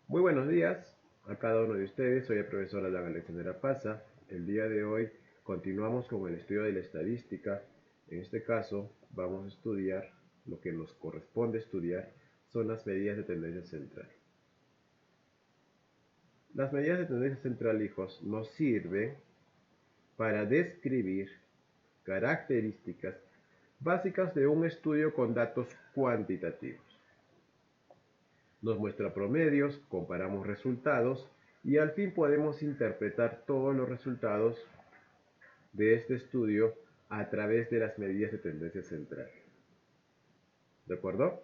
Muy buenos días a cada uno de ustedes. Soy el profesor Alan Alexandra Paza. El día de hoy continuamos con el estudio de la estadística. En este caso vamos a estudiar lo que nos corresponde estudiar son las medidas de tendencia central. Las medidas de tendencia central, hijos, nos sirven para describir características básicas de un estudio con datos cuantitativos. Nos muestra promedios, comparamos resultados y al fin podemos interpretar todos los resultados de este estudio a través de las medidas de tendencia central. ¿De acuerdo?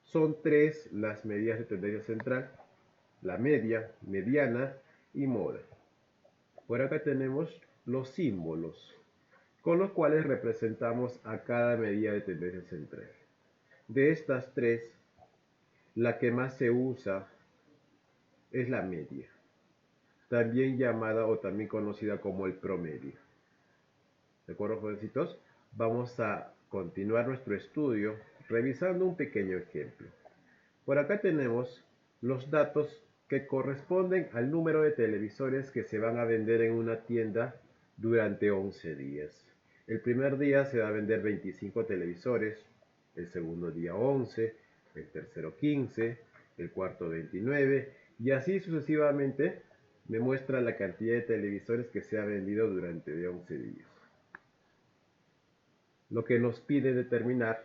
Son tres las medidas de tendencia central: la media, mediana y moda. Por acá tenemos los símbolos con los cuales representamos a cada medida de tendencia central. De estas tres, la que más se usa es la media, también llamada o también conocida como el promedio. ¿De acuerdo, jovencitos? Vamos a continuar nuestro estudio revisando un pequeño ejemplo. Por acá tenemos los datos que corresponden al número de televisores que se van a vender en una tienda durante 11 días. El primer día se va a vender 25 televisores, el segundo día 11, el tercero 15, el cuarto 29 y así sucesivamente me muestra la cantidad de televisores que se ha vendido durante 11 días. Lo que nos pide determinar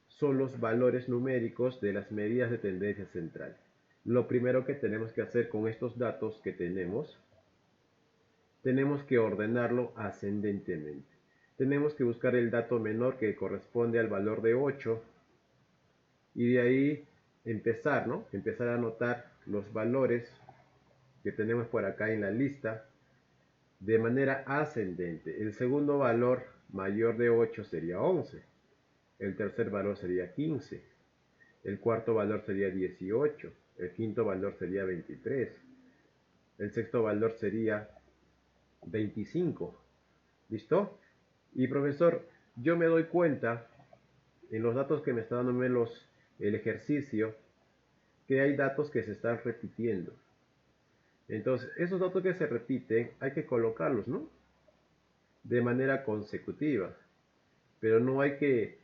son los valores numéricos de las medidas de tendencia central. Lo primero que tenemos que hacer con estos datos que tenemos que ordenarlo ascendentemente. Tenemos que buscar el dato menor que corresponde al valor de 8 y de ahí empezar a anotar los valores que tenemos por acá en la lista de manera ascendente. El segundo valor mayor de 8 sería 11. El tercer valor sería 15. El cuarto valor sería 18. El quinto valor sería 23. El sexto valor sería 25. ¿Listo? Y profesor, yo me doy cuenta en los datos que me está dando el ejercicio que hay datos que se están repitiendo. Entonces, esos datos que se repiten hay que colocarlos, ¿no? De manera consecutiva. Pero no hay que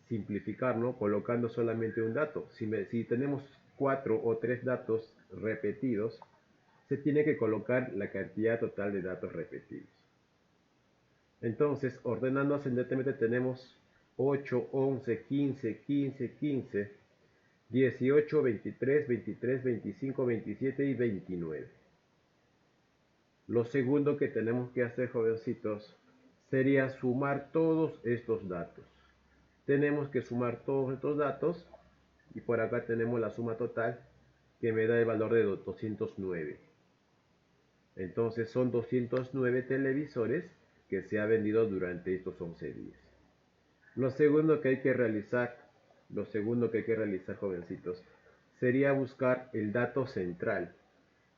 simplificar, ¿no? Colocando solamente un dato. Si tenemos 4 o 3 datos repetidos, se tiene que colocar la cantidad total de datos repetidos. Entonces, ordenando ascendentemente tenemos 8, 11, 15, 15, 15, 18, 23, 23, 25, 27 y 29. Lo segundo que tenemos que hacer, jovencitos, sería sumar todos estos datos. Tenemos que sumar todos estos datos y por acá tenemos la suma total que me da el valor de 209. Entonces son 209 televisores que se ha vendido durante estos 11 días. Lo segundo que hay que realizar, jovencitos, sería buscar el dato central.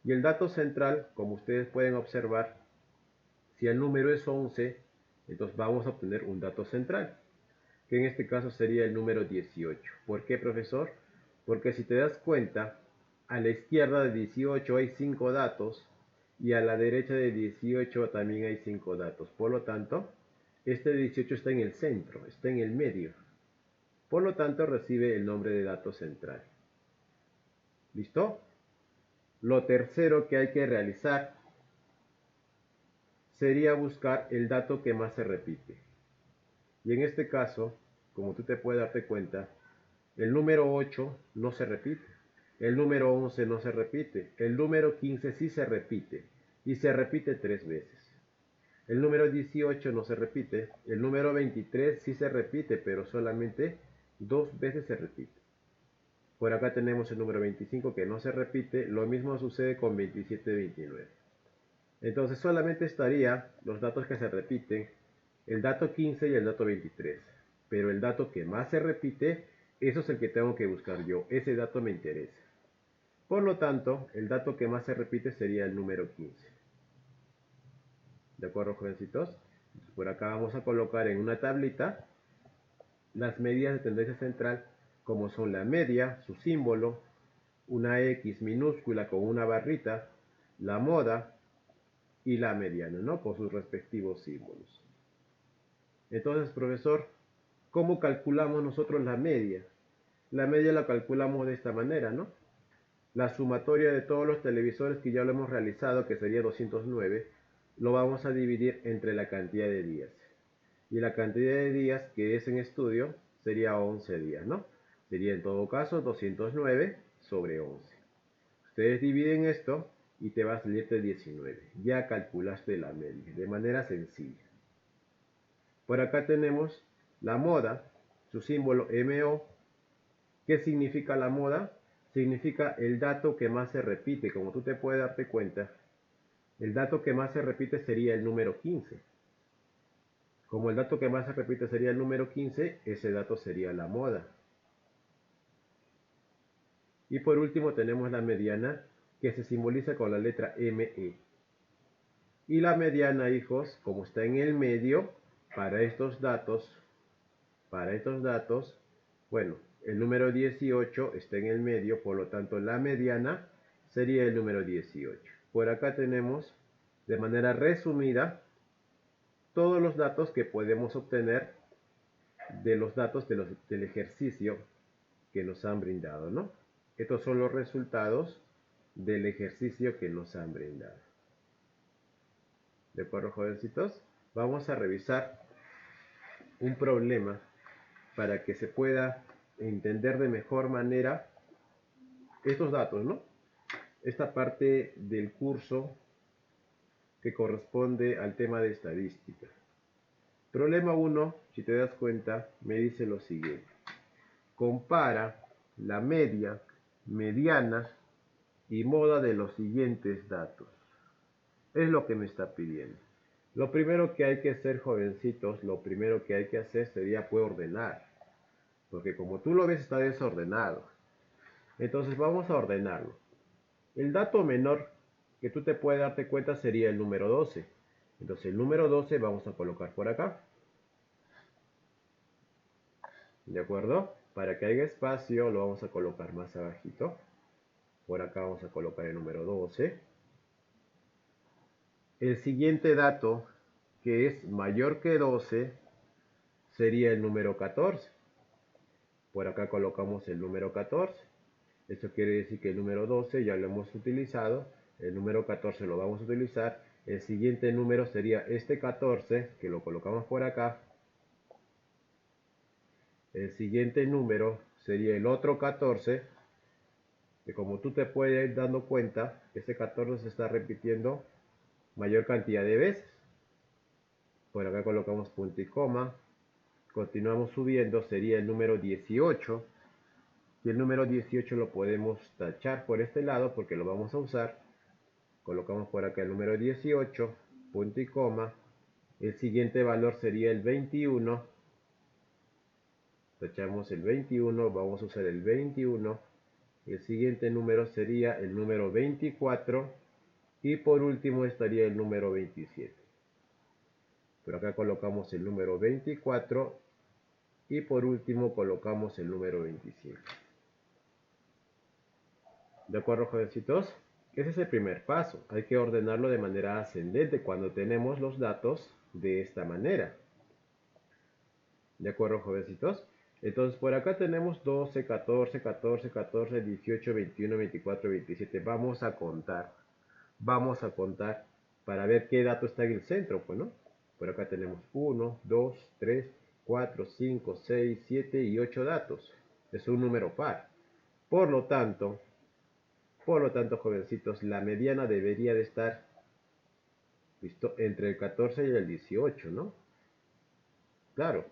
Y el dato central, como ustedes pueden observar, si el número es 11, entonces vamos a obtener un dato central, que en este caso sería el número 18. ¿Por qué, profesor? Porque si te das cuenta, a la izquierda de 18 hay 5 datos y a la derecha de 18 también hay 5 datos. Por lo tanto, este 18 está en el centro, está en el medio. Por lo tanto, recibe el nombre de dato central. ¿Listo? Lo tercero que hay que realizar sería buscar el dato que más se repite. Y en este caso, como tú te puedes darte cuenta, el número 8 no se repite, el número 11 no se repite, el número 15 sí se repite y se repite 3 veces. El número 18 no se repite, el número 23 sí se repite, pero solamente 2 veces se repite. Por acá tenemos el número 25 que no se repite, lo mismo sucede con 27 y 29. Entonces solamente estaría los datos que se repiten, el dato 15 y el dato 23. Pero el dato que más se repite, eso es el que tengo que buscar yo, ese dato me interesa. Por lo tanto, el dato que más se repite sería el número 15. ¿De acuerdo, jovencitos? Por acá vamos a colocar en una tablita las medidas de tendencia central, como son la media, su símbolo, una X minúscula con una barrita, la moda y la mediana, ¿no? Con sus respectivos símbolos. Entonces, profesor, ¿cómo calculamos nosotros la media? La media la calculamos de esta manera, ¿no? La sumatoria de todos los televisores que ya lo hemos realizado, que sería 209, lo vamos a dividir entre la cantidad de días. Y la cantidad de días que es en estudio sería 11 días, ¿no? Sería en todo caso 209 sobre 11. Ustedes dividen esto y te va a salir de 19. Ya calculaste la media de manera sencilla. Por acá tenemos la moda, su símbolo MO. ¿Qué significa la moda? Significa el dato que más se repite. Como tú te puedes darte cuenta, el dato que más se repite sería el número 15. Como el dato que más se repite sería el número 15, ese dato sería la moda. Y por último tenemos la mediana, que se simboliza con la letra ME. Y la mediana, hijos, como está en el medio, para estos datos, bueno, el número 18 está en el medio, por lo tanto la mediana sería el número 18. Por acá tenemos, de manera resumida, todos los datos que podemos obtener de los datos del ejercicio que nos han brindado, ¿no? Estos son los resultados del ejercicio que nos han brindado. ¿De acuerdo, jovencitos? Vamos a revisar un problema para que se pueda entender de mejor manera estos datos, ¿no? Esta parte del curso que corresponde al tema de estadística. Problema 1, si te das cuenta, me dice lo siguiente. Compara la media, mediana y moda de los siguientes datos. Es lo que me está pidiendo. Lo primero que hay que hacer, jovencitos, sería pues ordenar. Porque como tú lo ves está desordenado. Entonces vamos a ordenarlo. El dato menor que tú te puedes darte cuenta sería el número 12. Entonces el número 12 vamos a colocar por acá. ¿De acuerdo? Para que haya espacio lo vamos a colocar más abajito. Por acá vamos a colocar el número 12. El siguiente dato, que es mayor que 12, sería el número 14. Por acá colocamos el número 14. Esto quiere decir que el número 12 ya lo hemos utilizado. El número 14 lo vamos a utilizar. El siguiente número sería este 14, que lo colocamos por acá. El siguiente número sería el otro 14, que como tú te puedes ir dando cuenta, este 14 se está repitiendo mayor cantidad de veces. Por acá colocamos punto y coma. Continuamos subiendo, sería el número 18. Y el número 18 lo podemos tachar por este lado porque lo vamos a usar. Colocamos por acá el número 18, punto y coma. El siguiente valor sería el 21. Tachamos el 21, vamos a usar el 21. El siguiente número sería el número 24. Y por último estaría el número 27. Por acá colocamos el número 24. Y por último colocamos el número 27. ¿De acuerdo, jovencitos? Ese es el primer paso. Hay que ordenarlo de manera ascendente cuando tenemos los datos de esta manera. ¿De acuerdo, jovencitos? Entonces, por acá tenemos 12, 14, 14, 14, 18, 21, 24, 27. Vamos a contar. Vamos a contar para ver qué dato está en el centro, pues, ¿no? Por acá tenemos 1, 2, 3, 4, 5, 6, 7 y 8 datos. Es un número par. Por lo tanto, jovencitos, la mediana debería de estar, ¿listo?, entre el 14 y el 18, ¿no? Claro.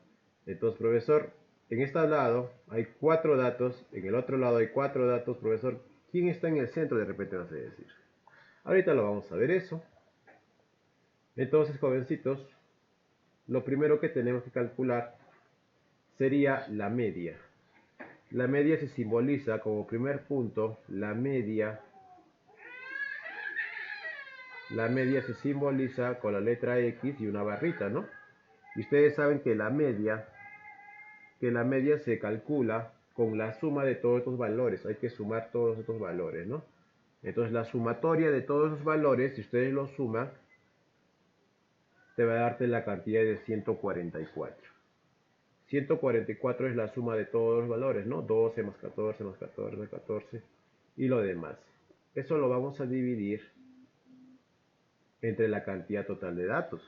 Entonces, profesor, en este lado hay 4 datos, en el otro lado hay 4 datos, profesor. ¿Quién está en el centro? De repente vas a decir. Ahorita lo vamos a ver eso. Entonces, jovencitos, lo primero que tenemos que calcular sería la media. La media se simboliza como primer punto, la media se simboliza con la letra X y una barrita, ¿no? Y ustedes saben que la media se calcula con la suma de todos estos valores. Hay que sumar todos estos valores, ¿no? Entonces la sumatoria de todos esos valores, si ustedes los suman, te va a darte la cantidad de 144. 144 es la suma de todos los valores, ¿no? 12 más 14 más 14 más 14 y lo demás. Eso lo vamos a dividir entre la cantidad total de datos.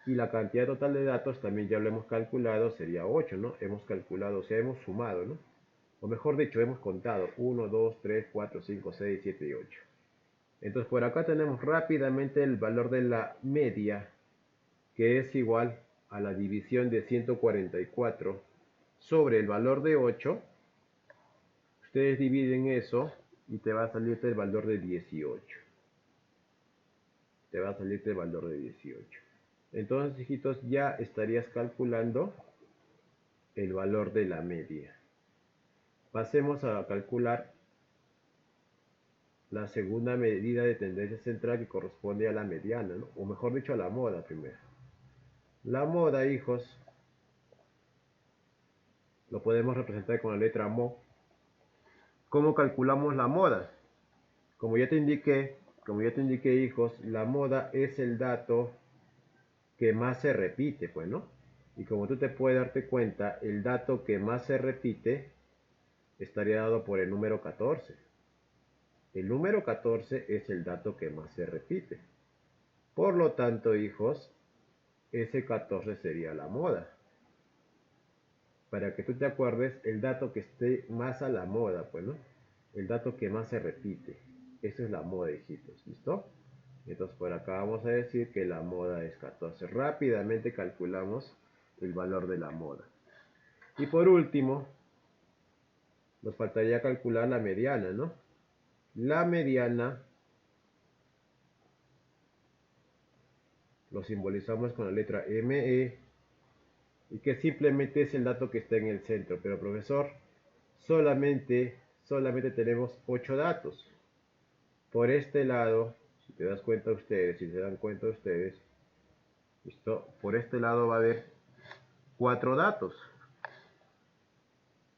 Y la cantidad total de datos también ya lo hemos calculado, sería 8, ¿no? Hemos calculado, o sea, hemos sumado, ¿no? O mejor dicho, hemos contado 1, 2, 3, 4, 5, 6, 7 y 8. Entonces por acá tenemos rápidamente el valor de la media, que es igual a la división de 144 sobre el valor de 8. Ustedes dividen eso y te va a salirte el valor de 18. Te va a salirte el valor de 18. Entonces, hijitos, ya estarías calculando el valor de la media. Pasemos a calcular la segunda medida de tendencia central que corresponde a la mediana, ¿no? O mejor dicho, a la moda primero. La moda, hijos, lo podemos representar con la letra mo. ¿Cómo calculamos la moda? Como ya te indiqué, hijos, la moda es el dato que más se repite, pues, ¿no? Y como tú te puedes darte cuenta, el dato que más se repite estaría dado por el número 14. El número 14 es el dato que más se repite. Por lo tanto, hijos, ese 14 sería la moda. Para que tú te acuerdes, el dato que esté más a la moda, pues, ¿no? El dato que más se repite. Esa es la moda, hijitos. ¿Listo? Entonces por acá vamos a decir que la moda es 14. Rápidamente calculamos el valor de la moda. Y por último, nos faltaría calcular la mediana, ¿no? La mediana lo simbolizamos con la letra ME y que simplemente es el dato que está en el centro. Pero profesor, solamente tenemos 8 datos. Por este lado, si te das cuenta ustedes, si se dan cuenta ustedes, ¿listo? Por este lado va a haber 4 datos.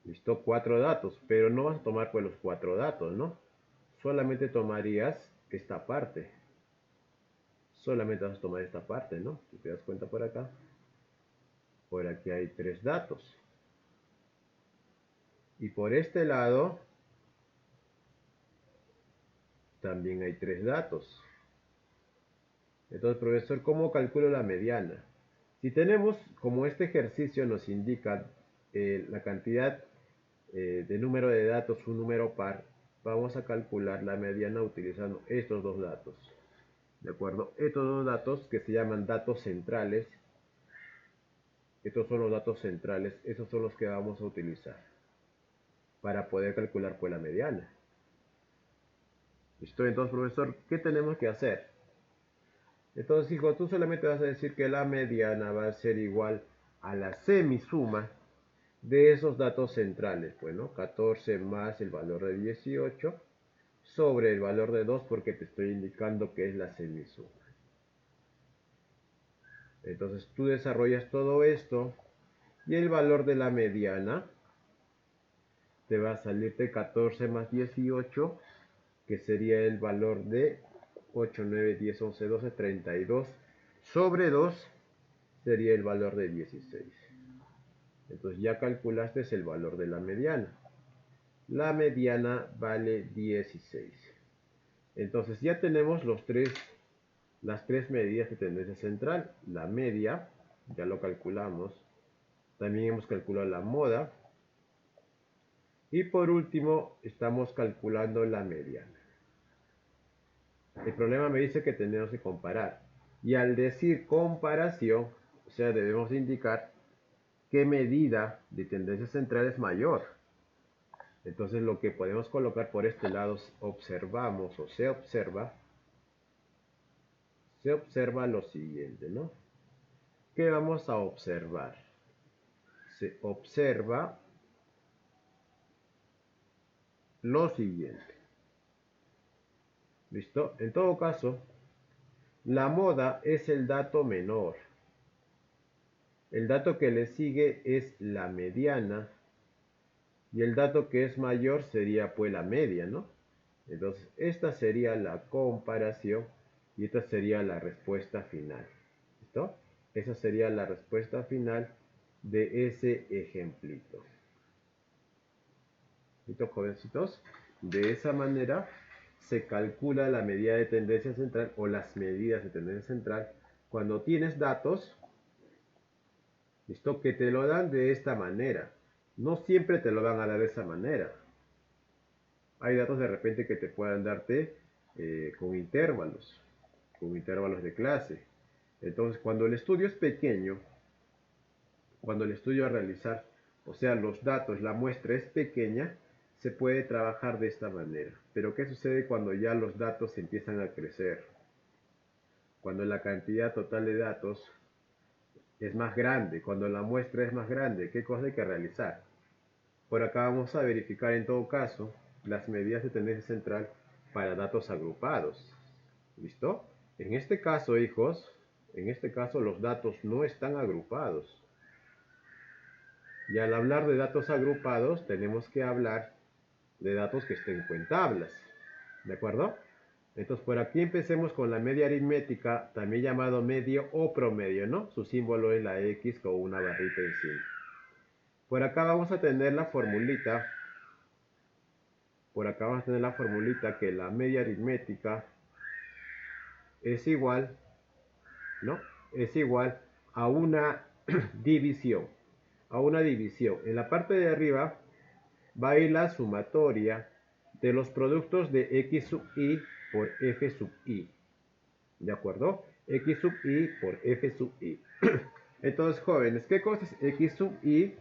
¿Listo? 4 datos, pero no vas a tomar pues los 4 datos, ¿no? Solamente tomarías esta parte. Solamente vas a tomar esta parte, ¿no? Si te das cuenta por acá. Por aquí hay 3 datos. Y por este lado también hay 3 datos. Entonces, profesor, ¿cómo calculo la mediana? Si tenemos, como este ejercicio nos indica la cantidad de número de datos, un número par, vamos a calcular la mediana utilizando estos dos datos. ¿De acuerdo? Estos dos datos que se llaman datos centrales. Estos son los datos centrales. Esos son los que vamos a utilizar para poder calcular pues la mediana. ¿Listo? Entonces, profesor, ¿qué tenemos que hacer? Entonces, hijo, tú solamente vas a decir que la mediana va a ser igual a la semisuma de esos datos centrales, pues, ¿no? 14 más el valor de 18 sobre el valor de 2 porque te estoy indicando que es la semisuma. Entonces tú desarrollas todo esto y el valor de la mediana te va a salirte 14 más 18, que sería el valor de 8, 9, 10, 11, 12, 32 sobre 2 sería el valor de 16. Entonces ya calculaste el valor de la mediana. La mediana vale 16. Entonces ya tenemos las tres medidas de tendencia central. La media, ya lo calculamos. También hemos calculado la moda. Y por último, estamos calculando la mediana. El problema me dice que tenemos que comparar. Y al decir comparación, o sea, debemos indicar qué medida de tendencia central es mayor. Entonces lo que podemos colocar por este lado, observamos o se observa lo siguiente, ¿no? ¿Qué vamos a observar? Se observa lo siguiente. ¿Listo? En todo caso, la moda es el dato menor. El dato que le sigue es la mediana Y el dato que es mayor sería pues la media, ¿no? Entonces, esta sería la comparación y esta sería la respuesta final. ¿Listo? Esa sería la respuesta final de ese ejemplito. ¿Listo, jovencitos? De esa manera se calcula la medida de tendencia central o las medidas de tendencia central cuando tienes datos, ¿listo? Que te lo dan de esta manera. No siempre te lo van a dar de esa manera. Hay datos de repente que te puedan darte con intervalos de clase. Entonces, cuando el estudio es pequeño, cuando el estudio a realizar, o sea, los datos, la muestra es pequeña, se puede trabajar de esta manera. Pero ¿qué sucede cuando ya los datos empiezan a crecer? Cuando la cantidad total de datos es más grande, cuando la muestra es más grande, ¿qué cosa hay que realizar? Por acá vamos a verificar en todo caso las medidas de tendencia central para datos agrupados. ¿Listo? En este caso, hijos, en este caso los datos no están agrupados. Y al hablar de datos agrupados, tenemos que hablar de datos que estén en tablas. ¿De acuerdo? Entonces, por aquí empecemos con la media aritmética, también llamado medio o promedio, ¿no? Su símbolo es la X con una barrita encima. Por acá vamos a tener la formulita. Por acá vamos a tener la formulita que la media aritmética es igual, ¿no? Es igual a una división. A una división. En la parte de arriba va a ir la sumatoria de los productos de x sub i por f sub i. ¿De acuerdo? X sub i por f sub i. Entonces, jóvenes, ¿qué cosa es x sub i?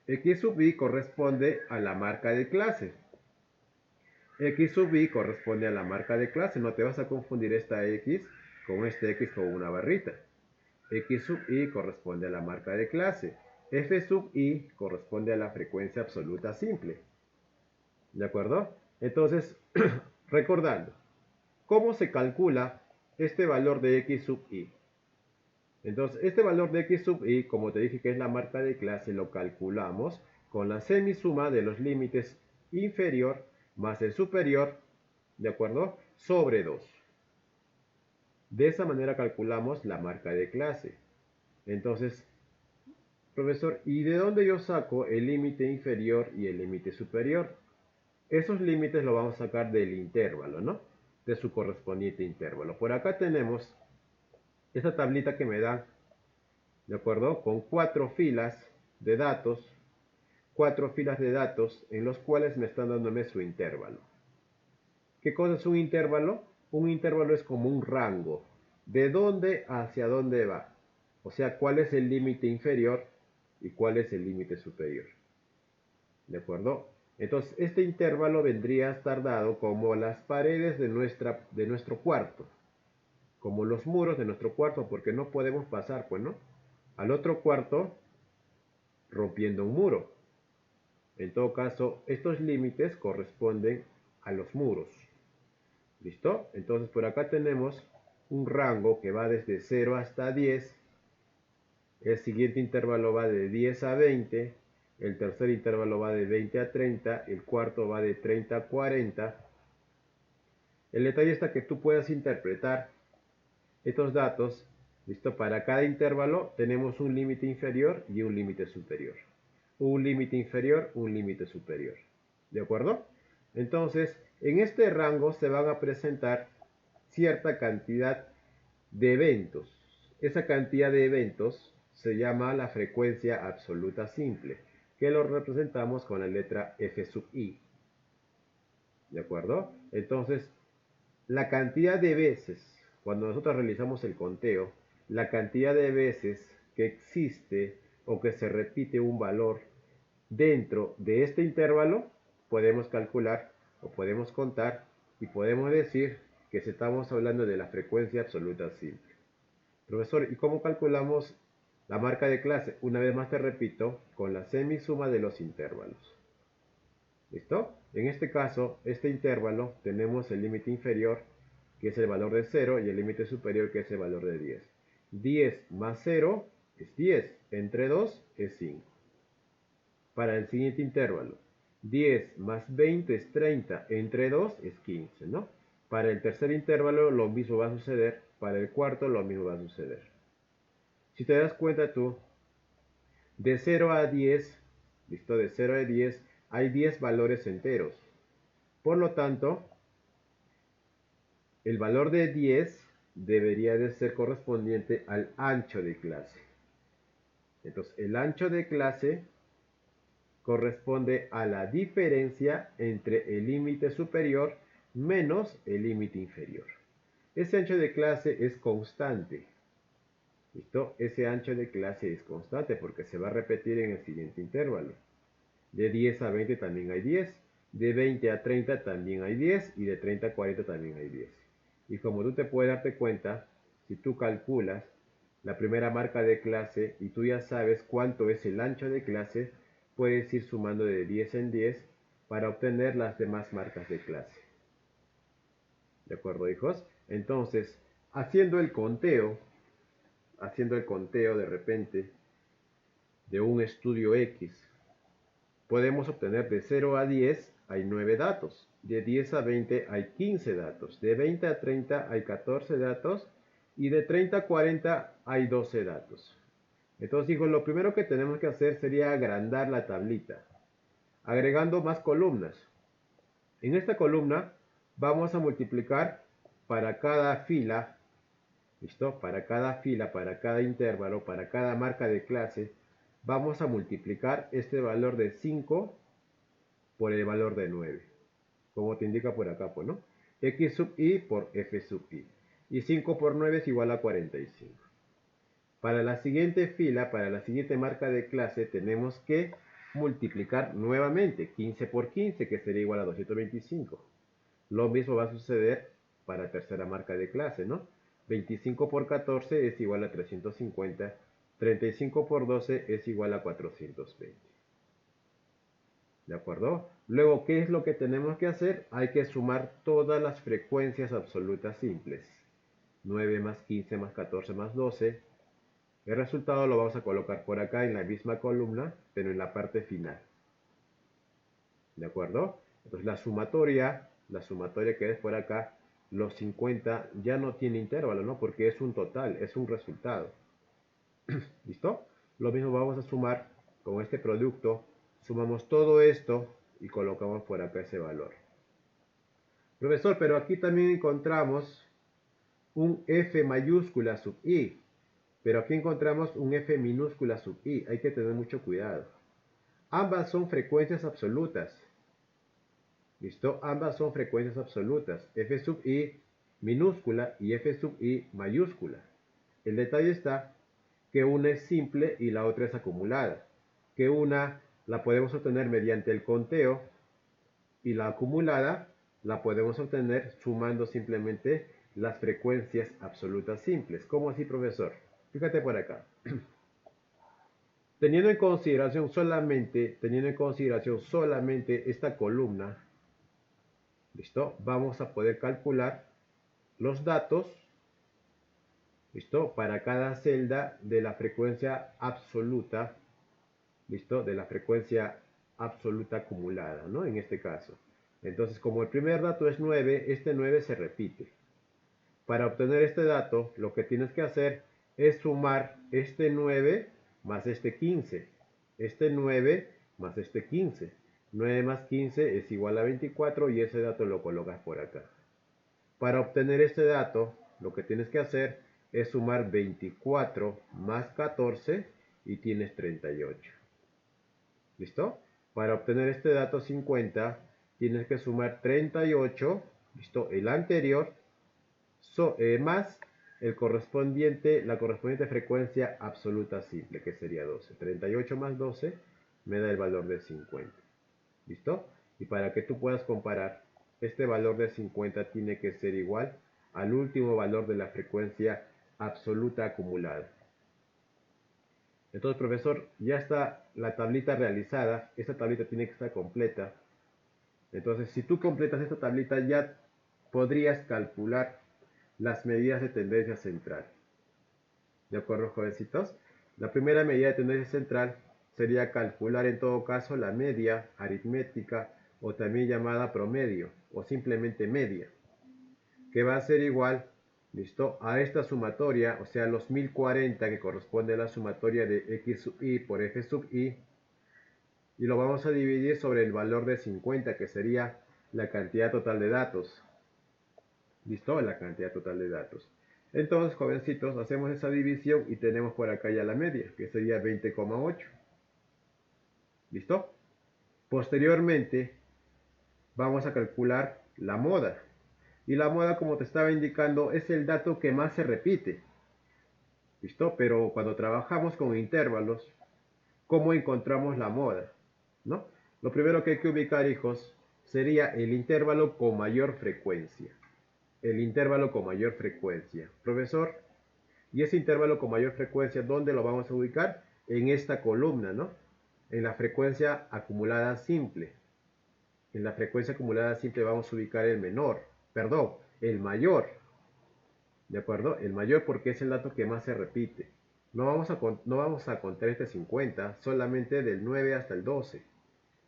X sub i corresponde a la marca de clase. X sub i corresponde a la marca de clase. No te vas a confundir esta X con este X con una barrita. X sub i corresponde a la marca de clase. F sub i corresponde a la frecuencia absoluta simple. ¿De acuerdo? Entonces, recordando, ¿cómo se calcula este valor de X sub i? Entonces, este valor de X sub i, como te dije que es la marca de clase, lo calculamos con la semisuma de los límites inferior más el superior, ¿de acuerdo? Sobre 2. De esa manera calculamos la marca de clase. Entonces, profesor, ¿y de dónde yo saco el límite inferior y el límite superior? Esos límites los vamos a sacar del intervalo, ¿no? De su correspondiente intervalo. Por acá tenemos esta tablita que me da, ¿de acuerdo? Con 4 filas de datos, 4 filas de datos en los cuales me están dándome su intervalo. ¿Qué cosa es un intervalo? Un intervalo es como un rango. ¿De dónde hacia dónde va? O sea, ¿cuál es el límite inferior y cuál es el límite superior? ¿De acuerdo? Entonces, este intervalo vendría a estar dado como las paredes de nuestro cuarto. Como los muros de nuestro cuarto, porque no podemos pasar, pues, ¿no? Al otro cuarto rompiendo un muro. En todo caso, estos límites corresponden a los muros. ¿Listo? Entonces por acá tenemos un rango que va desde 0 hasta 10. El siguiente intervalo va de 10 a 20. El tercer intervalo va de 20 a 30. El cuarto va de 30 a 40. El detalle está que tú puedas interpretar estos datos. ¿Listo? Para cada intervalo tenemos un límite inferior y un límite superior. Un límite inferior, un límite superior. ¿De acuerdo? Entonces, en este rango se van a presentar cierta cantidad de eventos. Esa cantidad de eventos se llama la frecuencia absoluta simple, que lo representamos con la letra F sub i. ¿De acuerdo? Entonces, la cantidad de veces, cuando nosotros realizamos el conteo, la cantidad de veces que existe o que se repite un valor dentro de este intervalo, podemos calcular o podemos contar y podemos decir que estamos hablando de la frecuencia absoluta simple. Profesor, ¿y cómo calculamos la marca de clase? Una vez más te repito, con la semisuma de los intervalos. ¿Listo? En este caso, este intervalo tenemos el límite inferior, que es el valor de 0, y el límite superior, que es el valor de 10. 10 más 0 es 10, entre 2 es 5. Para el siguiente intervalo, 10 más 20 es 30, entre 2 es 15, ¿no? Para el tercer intervalo lo mismo va a suceder, para el cuarto lo mismo va a suceder. Si te das cuenta tú, de 0 a 10, ¿listo? De 0 a 10 hay 10 valores enteros. Por lo tanto, el valor de 10 debería de ser correspondiente al ancho de clase. Entonces, el ancho de clase corresponde a la diferencia entre el límite superior menos el límite inferior. Ese ancho de clase es constante. ¿Listo? Ese ancho de clase es constante porque se va a repetir en el siguiente intervalo. De 10 a 20 también hay 10. De 20 a 30 también hay 10. Y de 30 a 40 también hay 10. Y como tú te puedes darte cuenta, si tú calculas la primera marca de clase y tú ya sabes cuánto es el ancho de clase, puedes ir sumando de 10 en 10 para obtener las demás marcas de clase. ¿De acuerdo, hijos? Entonces, haciendo el conteo de repente de un estudio X, podemos obtener de 0 a 10 hay 9 datos, de 10 a 20 hay 15 datos, de 20 a 30 hay 14 datos y de 30 a 40 hay 12 datos. Entonces, hijos, lo primero que tenemos que hacer sería agrandar la tablita, agregando más columnas. En esta columna vamos a multiplicar para cada fila, ¿listo? Para cada fila, para cada intervalo, para cada marca de clase, vamos a multiplicar este valor de 5 por el valor de 9, como te indica por acá, pues, ¿no? X sub i por f sub i. Y 5 por 9 es igual a 45. Para la siguiente fila, para la siguiente marca de clase, tenemos que multiplicar nuevamente 15 por 15, que sería igual a 225. Lo mismo va a suceder para la tercera marca de clase, ¿no? 25 por 14 es igual a 350. 35 por 12 es igual a 420. ¿De acuerdo? Luego, ¿qué es lo que tenemos que hacer? Hay que sumar todas las frecuencias absolutas simples. 9 más 15 más 14 más 12. El resultado lo vamos a colocar por acá en la misma columna, pero en la parte final. ¿De acuerdo? Entonces la sumatoria que es por acá, los 50 ya no tiene intervalo, ¿no? Porque es un total, es un resultado. ¿Listo? Lo mismo vamos a sumar con este producto. Sumamos todo esto y colocamos por acá ese valor. Profesor, pero aquí también encontramos un F mayúscula sub I. Pero aquí encontramos un F minúscula sub I. Hay que tener mucho cuidado. Ambas son frecuencias absolutas. ¿Listo? Ambas son frecuencias absolutas. F sub I minúscula y F sub I mayúscula. El detalle está que una es simple y la otra es acumulada. Que una la podemos obtener mediante el conteo y la acumulada la podemos obtener sumando simplemente las frecuencias absolutas simples. ¿Cómo así, profesor? Fíjate por acá. Teniendo en consideración solamente esta columna, ¿listo? Vamos a poder calcular los datos, ¿listo? Para cada celda de la frecuencia absoluta, ¿listo? De la frecuencia absoluta acumulada, ¿no? En este caso. Entonces, como el primer dato es 9, este 9 se repite. Para obtener este dato, lo que tienes que hacer es sumar este 9 más este 15. Este 9 más este 15. 9 más 15 es igual a 24 y ese dato lo colocas por acá. Para obtener este dato, lo que tienes que hacer es sumar 24 más 14 y tienes 38. ¿Listo? Para obtener este dato 50, tienes que sumar 38, ¿listo? El anterior, más la correspondiente frecuencia absoluta simple, que sería 12. 38 más 12 me da el valor de 50. ¿Listo? Y para que tú puedas comparar, este valor de 50 tiene que ser igual al último valor de la frecuencia absoluta acumulada. Entonces, profesor, ya está la tablita realizada. Esta tablita tiene que estar completa. Entonces, si tú completas esta tablita, ya podrías calcular las medidas de tendencia central. ¿De acuerdo, jovencitos? La primera medida de tendencia central sería calcular en todo caso la media aritmética o también llamada promedio o simplemente media, que va a ser igual, ¿listo?, a esta sumatoria, o sea, los 1040 que corresponde a la sumatoria de x sub i por f sub i, y lo vamos a dividir sobre el valor de 50, que sería la cantidad total de datos. ¿Listo? La cantidad total de datos. Entonces, jovencitos, hacemos esa división y tenemos por acá ya la media, que sería 20,8. ¿Listo? Posteriormente, vamos a calcular la moda. Y la moda, como te estaba indicando, es el dato que más se repite. ¿Listo? Pero cuando trabajamos con intervalos, ¿cómo encontramos la moda? ¿No? Lo primero que hay que ubicar, hijos, sería el intervalo con mayor frecuencia. El intervalo con mayor frecuencia. Profesor, ¿y ese intervalo con mayor frecuencia dónde lo vamos a ubicar? En esta columna, ¿no? En la frecuencia acumulada simple. En la frecuencia acumulada simple vamos a ubicar el menor, perdón, el mayor. ¿De acuerdo? El mayor porque es el dato que más se repite. No vamos a contar este 50, solamente del 9 hasta el 12.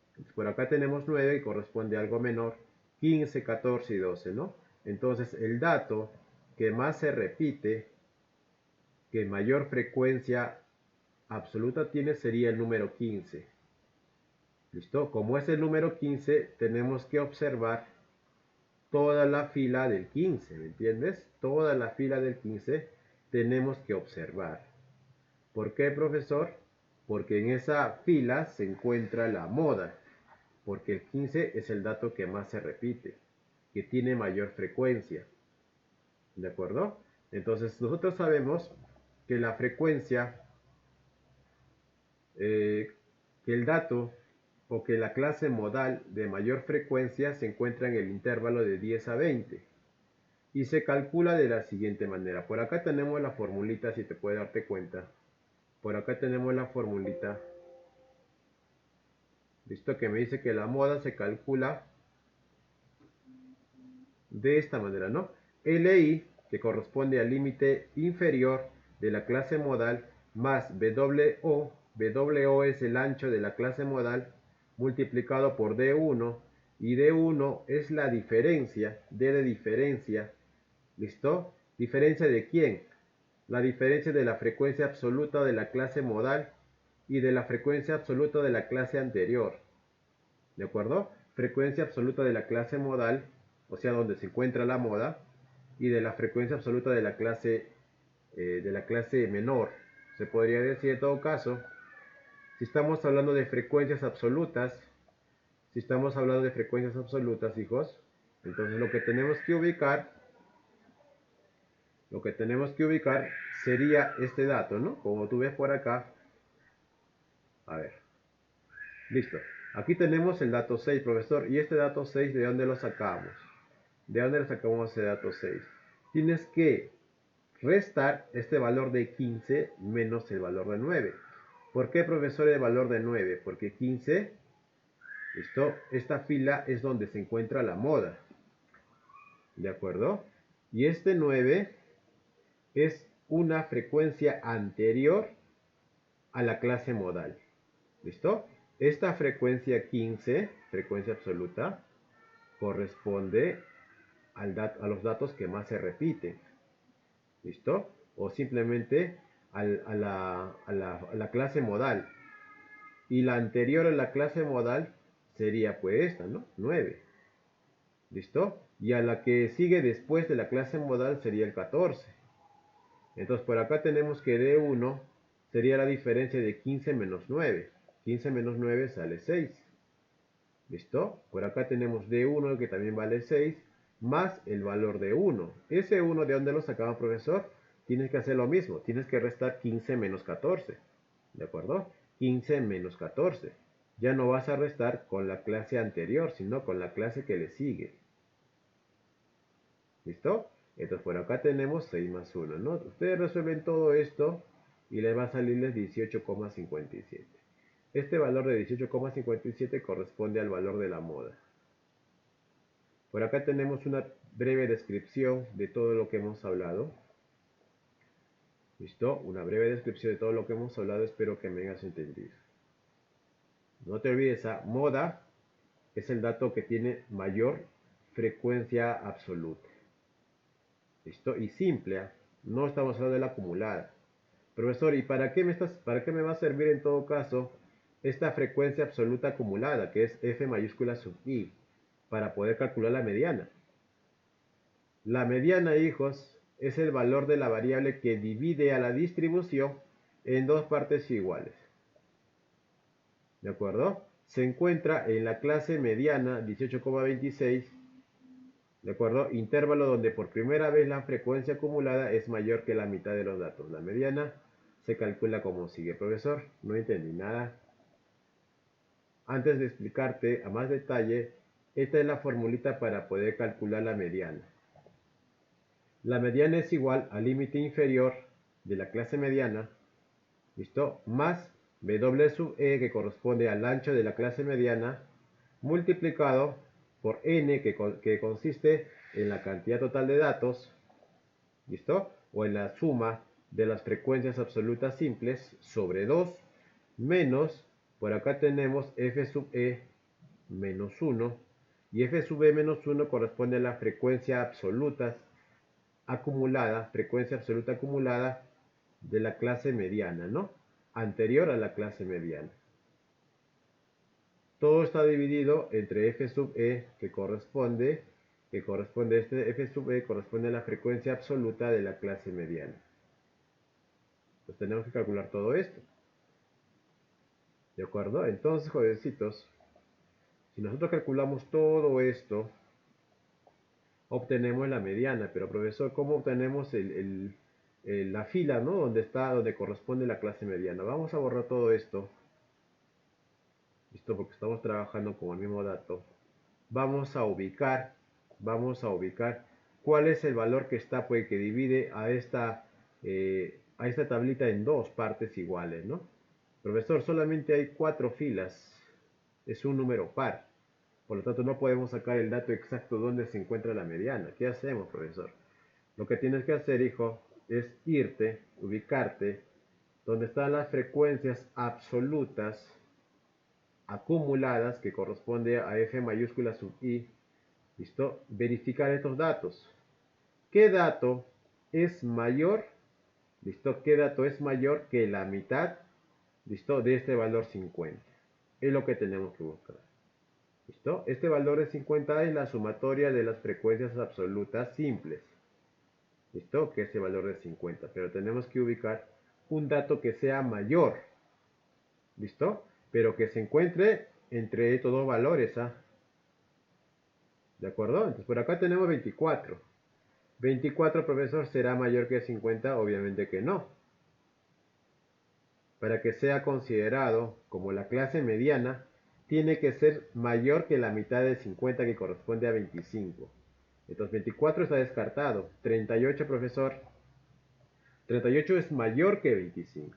Entonces, por acá tenemos 9 y corresponde a algo menor, 15, 14 y 12, ¿no? Entonces, el dato que más se repite, que mayor frecuencia absoluta tiene, sería el número 15. ¿Listo? Como es el número 15, tenemos que observar toda la fila del 15, ¿me entiendes? Toda la fila del 15 tenemos que observar. ¿Por qué, profesor? Porque en esa fila se encuentra la moda, porque el 15 es el dato que más se repite, que tiene mayor frecuencia. ¿De acuerdo? Entonces nosotros sabemos que la frecuencia, que el dato o que la clase modal de mayor frecuencia se encuentra en el intervalo de 10 a 20 y se calcula de la siguiente manera. Por acá tenemos la formulita, si te puedes darte cuenta. Por acá tenemos la formulita. Listo, que me dice que la moda se calcula de esta manera, ¿no? LI, que corresponde al límite inferior de la clase modal, más WO, WO es el ancho de la clase modal, multiplicado por D1, y D1 es la diferencia, D de diferencia, ¿listo? ¿Diferencia de quién? La diferencia de la frecuencia absoluta de la clase modal y de la frecuencia absoluta de la clase anterior. ¿De acuerdo? Frecuencia absoluta de la clase modal, o sea, donde se encuentra la moda, y de la frecuencia absoluta de la clase menor. Se podría decir en todo caso, si estamos hablando de frecuencias absolutas, hijos, entonces lo que tenemos que ubicar sería este dato, ¿no? Como tú ves por acá. A ver. Listo. Aquí tenemos el dato 6, profesor. ¿Y este dato 6 de dónde lo sacamos? ¿De dónde lo sacamos ese dato 6? Tienes que restar este valor de 15 menos el valor de 9. ¿Por qué, profesor, el valor de 9? Porque 15, esta fila es donde se encuentra la moda. ¿De acuerdo? Y este 9 es una frecuencia anterior a la clase modal. ¿Listo? Esta frecuencia 15, frecuencia absoluta, corresponde a los datos que más se repiten. ¿Listo? O simplemente a la clase modal. Y la anterior a la clase modal sería pues esta, ¿no? 9. ¿Listo? Y a la que sigue después de la clase modal sería el 14. Entonces por acá tenemos que D1 sería la diferencia de 15 menos 9. 15 menos 9 sale 6. ¿Listo? Por acá tenemos D1 que también vale 6, más el valor de 1. Ese 1, ¿de dónde lo sacamos, profesor? Tienes que hacer lo mismo. Tienes que restar 15 menos 14. ¿De acuerdo? 15 menos 14. Ya no vas a restar con la clase anterior, sino con la clase que le sigue. ¿Listo? Entonces por acá tenemos 6 más 1, ¿no? Ustedes resuelven todo esto y les va a salirles 18,57. Este valor de 18,57 corresponde al valor de la moda. Por acá tenemos una breve descripción de todo lo que hemos hablado. ¿Listo? Una breve descripción de todo lo que hemos hablado, espero que me hayas entendido. No te olvides, moda es el dato que tiene mayor frecuencia absoluta. ¿Listo? Y simple, no estamos hablando de la acumulada. Profesor, ¿y para qué me va a servir en todo caso esta frecuencia absoluta acumulada, que es f mayúscula sub i, para poder calcular la mediana? La mediana, hijos, es el valor de la variable que divide a la distribución en dos partes iguales. ¿De acuerdo? Se encuentra en la clase mediana 18,26, ¿de acuerdo? Intervalo donde por primera vez la frecuencia acumulada es mayor que la mitad de los datos. La mediana se calcula como sigue. Profesor, no entendí nada. Antes de explicarte a más detalle, esta es la formulita para poder calcular la mediana. La mediana es igual al límite inferior de la clase mediana, ¿listo? Más W sub E, que corresponde al ancho de la clase mediana, multiplicado por N, que consiste en la cantidad total de datos, ¿listo? O en la suma de las frecuencias absolutas simples sobre 2, menos, por acá tenemos F sub E menos 1, y F sub E menos 1 corresponde a la frecuencia absoluta acumulada de la clase mediana, ¿no? Anterior a la clase mediana. Todo está dividido entre f sub e, que corresponde este f sub e corresponde a la frecuencia absoluta de la clase mediana. Pues tenemos que calcular todo esto. ¿De acuerdo? Entonces, jovencitos, si nosotros calculamos todo esto, obtenemos la mediana. Pero, profesor, ¿cómo obtenemos la fila, ¿no? Donde corresponde la clase mediana? Vamos a borrar todo esto. ¿Listo? Porque estamos trabajando con el mismo dato. Vamos a ubicar cuál es el valor que está, pues, que divide a esta tablita en dos partes iguales, ¿no? Profesor, solamente hay 4 filas. Es un número par. Por lo tanto, no podemos sacar el dato exacto donde se encuentra la mediana. ¿Qué hacemos, profesor? Lo que tienes que hacer, hijo, es ubicarte, donde están las frecuencias absolutas acumuladas, que corresponde a f mayúscula sub i. ¿Listo? Verificar estos datos. ¿Qué dato es mayor? ¿Listo? ¿Qué dato es mayor que la mitad? ¿Listo? De este valor 50. Es lo que tenemos que buscar. ¿Listo? Este valor de 50 es la sumatoria de las frecuencias absolutas simples. ¿Listo? Que es el valor de 50. Pero tenemos que ubicar un dato que sea mayor. ¿Listo? Pero que se encuentre entre estos dos valores, ¿ah? ¿De acuerdo? Entonces por acá tenemos 24. 24, profesor, ¿será mayor que 50? Obviamente que no. Para que sea considerado como la clase mediana, tiene que ser mayor que la mitad de 50, que corresponde a 25. Entonces 24 está descartado. 38, profesor. 38 es mayor que 25.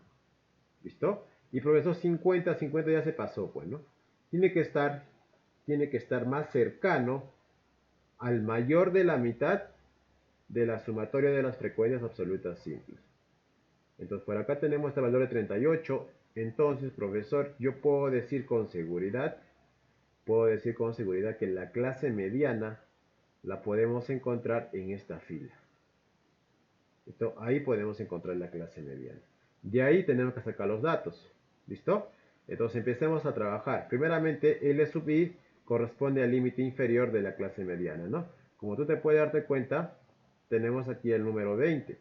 ¿Listo? Y profesor, 50 ya se pasó, pues, ¿no? Tiene que estar más cercano al mayor de la mitad de la sumatoria de las frecuencias absolutas simples. Entonces, por acá tenemos este valor de 38. Entonces, profesor, yo puedo decir con seguridad que la clase mediana la podemos encontrar en esta fila. ¿Listo? Ahí podemos encontrar la clase mediana. De ahí tenemos que sacar los datos. ¿Listo? Entonces empecemos a trabajar. Primeramente, L sub i corresponde al límite inferior de la clase mediana, ¿no? Como tú te puedes darte cuenta, tenemos aquí el número 20.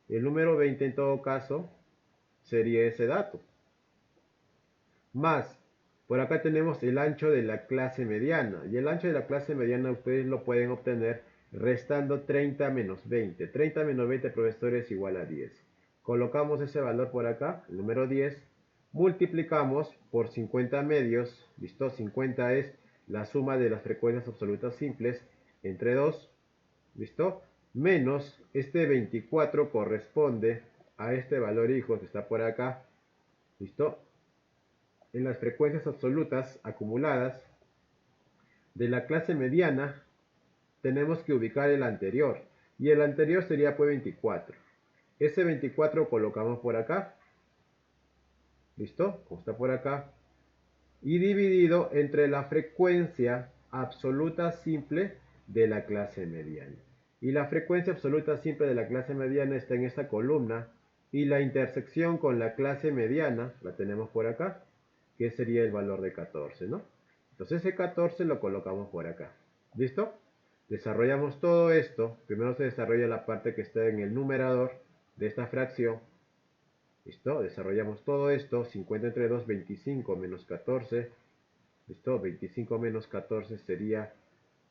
El número 20 en todo caso sería ese dato. Más, por acá tenemos el ancho de la clase mediana. Y el ancho de la clase mediana ustedes lo pueden obtener restando 30 menos 20. 30 menos 20, profesor, es igual a 10. Colocamos ese valor por acá, el número 10. Multiplicamos por 50 medios. ¿Listo? 50 es la suma de las frecuencias absolutas simples entre 2. ¿Listo? Menos este 24 corresponde a este valor, hijo, que está por acá. ¿Listo? En las frecuencias absolutas acumuladas de la clase mediana tenemos que ubicar el anterior, y el anterior sería pues 24. Ese 24 colocamos por acá. ¿Listo? Como está por acá, y dividido entre la frecuencia absoluta simple de la clase mediana. Y la frecuencia absoluta simple de la clase mediana está en esta columna, y la intersección con la clase mediana la tenemos por acá, que sería el valor de 14, ¿no? Entonces ese 14 lo colocamos por acá. ¿Listo? Desarrollamos todo esto. Primero se desarrolla la parte que está en el numerador de esta fracción. ¿Listo? Desarrollamos todo esto. 50 entre 2, 25 menos 14. ¿Listo? 25 menos 14 sería...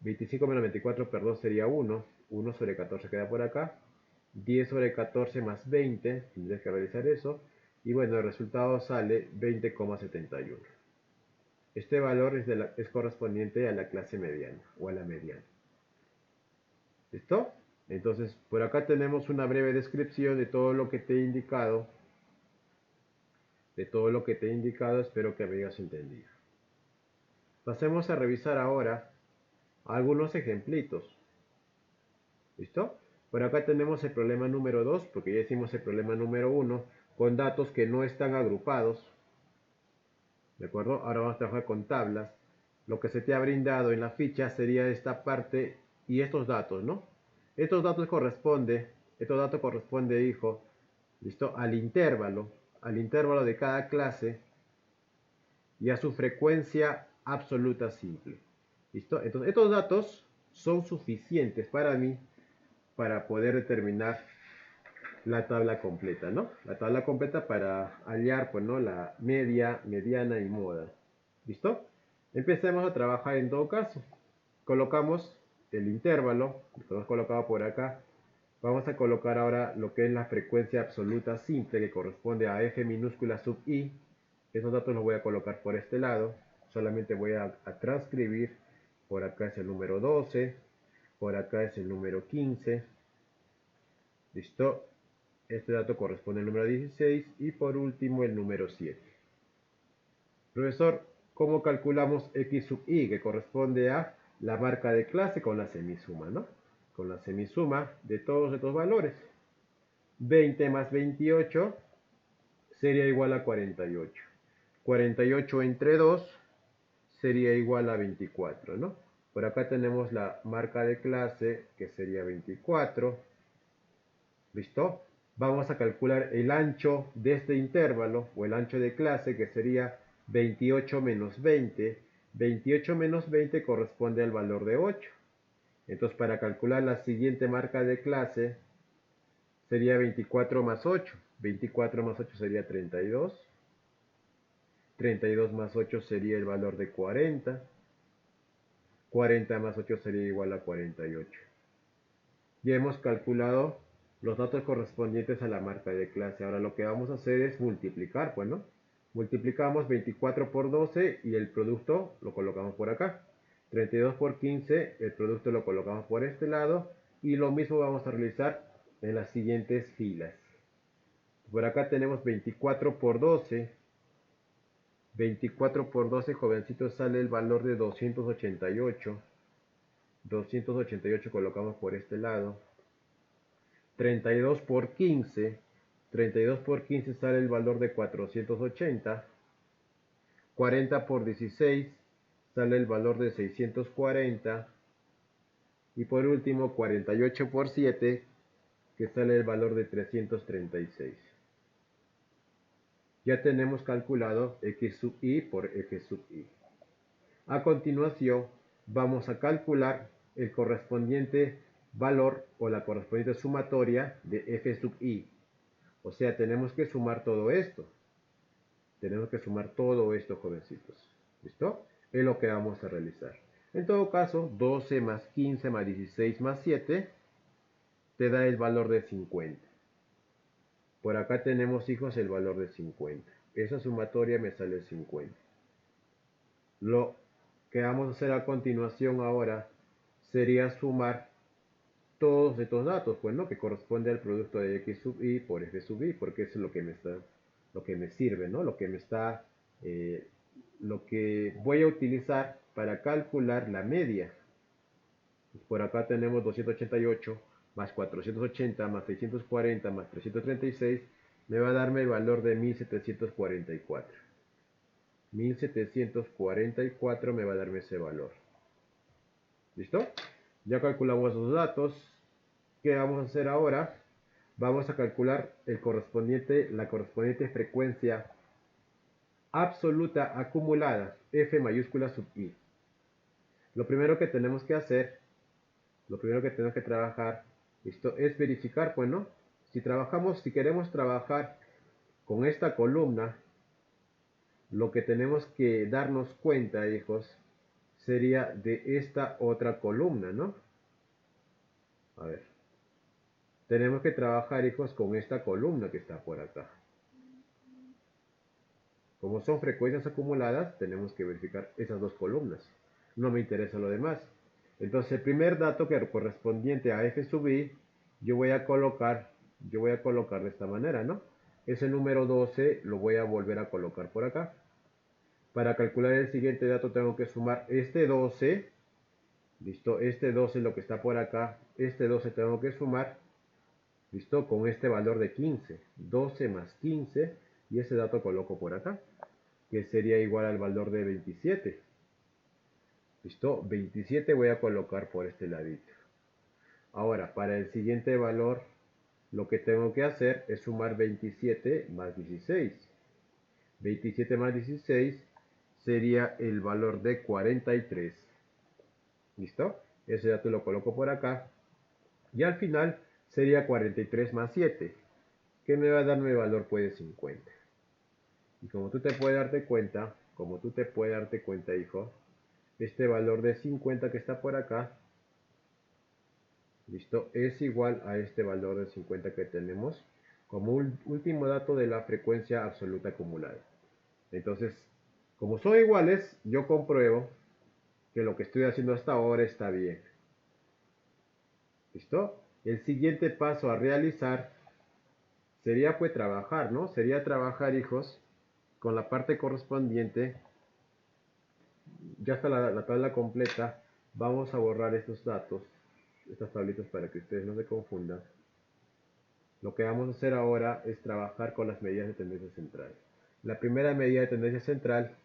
25 menos 24, perdón, sería 1. 1 sobre 14 queda por acá. 10 sobre 14 más 20. Tendrías que realizar eso. Y bueno, el resultado sale 20,71. Este valor es correspondiente a la clase mediana o a la mediana. ¿Listo? Entonces, por acá tenemos una breve descripción de todo lo que te he indicado. Espero que me hayas entendido. Pasemos a revisar ahora algunos ejemplitos. ¿Listo? Por acá tenemos el problema número 2, porque ya hicimos el problema número 1, con datos que no están agrupados. ¿De acuerdo? Ahora vamos a trabajar con tablas. Lo que se te ha brindado en la ficha sería esta parte y estos datos, ¿no? Estos datos corresponde, hijo, ¿listo? Al intervalo de cada clase y a su frecuencia absoluta simple. ¿Listo? Entonces, estos datos son suficientes para mí para poder determinar la tabla completa, ¿no? La tabla completa para hallar, pues, ¿no? La media, mediana y moda. ¿Listo? Empecemos a trabajar en todo caso. Colocamos el intervalo, lo hemos colocado por acá. Vamos a colocar ahora lo que es la frecuencia absoluta simple que corresponde a f minúscula sub i. Esos datos los voy a colocar por este lado. Solamente voy a transcribir. Por acá es el número 12. Por acá es el número 15. ¿Listo? Este dato corresponde al número 16 y por último el número 7. Profesor, ¿cómo calculamos x sub i? Que corresponde a la marca de clase con la semisuma, ¿no? Con la semisuma de todos estos valores. 20 más 28 sería igual a 48. 48 entre 2 sería igual a 24, ¿no? Por acá tenemos la marca de clase que sería 24. ¿Listo? Vamos a calcular el ancho de este intervalo o el ancho de clase que sería 28 menos 20. 28 menos 20 corresponde al valor de 8. Entonces, para calcular la siguiente marca de clase sería 24 más 8. 24 más 8 sería 32. 32 más 8 sería el valor de 40. 40 más 8 sería igual a 48. Ya hemos calculado los datos correspondientes a la marca de clase. Ahora lo que vamos a hacer es multiplicar, pues, ¿no? Multiplicamos 24 por 12 y el producto lo colocamos por acá. 32 por 15, el producto lo colocamos por este lado. Y lo mismo vamos a realizar en las siguientes filas. Por acá tenemos 24 por 12. 24 por 12, jovencitos, sale el valor de 288. 288 colocamos por este lado. 32 por 15. 32 por 15 sale el valor de 480. 40 por 16 sale el valor de 640. Y por último 48 por 7, que sale el valor de 336. Ya tenemos calculado x sub i por f sub i. A continuación vamos a calcular el correspondiente valor o la correspondiente sumatoria de f sub i. O sea, tenemos que sumar todo esto. Tenemos que sumar todo esto, jovencitos. ¿Listo? Es lo que vamos a realizar. En todo caso, 12 más 15 más 16 más 7 te da el valor de 50. Por acá tenemos, hijos, el valor de 50. Esa sumatoria me sale 50. Lo que vamos a hacer a continuación ahora sería sumar todos estos datos, pues, ¿no? Que corresponde al producto de x sub i por f sub i, porque eso es lo que me sirve, ¿no? Lo que voy a utilizar para calcular la media. Por acá tenemos 288 más 480 más 640 más 336, me va a darme el valor de 1744. 1744 me va a darme ese valor. ¿Listo? Ya calculamos los datos. ¿Qué vamos a hacer ahora? Vamos a calcular la correspondiente frecuencia absoluta acumulada, F mayúscula sub I. Lo primero que tenemos que hacer, lo primero que tenemos que trabajar, esto es verificar, bueno, si queremos trabajar con esta columna, lo que tenemos que darnos cuenta, hijos, sería de esta otra columna, ¿no? A ver. Tenemos que trabajar, hijos, con esta columna que está por acá. Como son frecuencias acumuladas, tenemos que verificar esas dos columnas. No me interesa lo demás. Entonces, el primer dato que correspondiente a F sub I, yo voy a colocar de esta manera, ¿no? Ese número 12 lo voy a volver a colocar por acá. Para calcular el siguiente dato tengo que sumar este 12. ¿Listo? Este 12 lo que está por acá. Este 12 tengo que sumar. ¿Listo? Con este valor de 15. 12 más 15. Y ese dato coloco por acá, que sería igual al valor de 27. ¿Listo? 27 voy a colocar por este ladito. Ahora, para el siguiente valor, lo que tengo que hacer es sumar 27 más 16. 27 más 16 sería el valor de 43. ¿Listo? Ese dato lo coloco por acá. Y al final sería 43 más 7, que me va a dar mi valor pues de 50. Y como tú te puedes darte cuenta, hijo, este valor de 50 que está por acá, ¿listo? Es igual a este valor de 50 que tenemos como un último dato de la frecuencia absoluta acumulada. Entonces, como son iguales, yo compruebo que lo que estoy haciendo hasta ahora está bien. ¿Listo? El siguiente paso a realizar sería pues trabajar, ¿no? Sería trabajar, hijos, con la parte correspondiente. Ya está la tabla completa. Vamos a borrar estos datos, estas tablitas, para que ustedes no se confundan. Lo que vamos a hacer ahora es trabajar con las medidas de tendencia central. La primera medida de tendencia central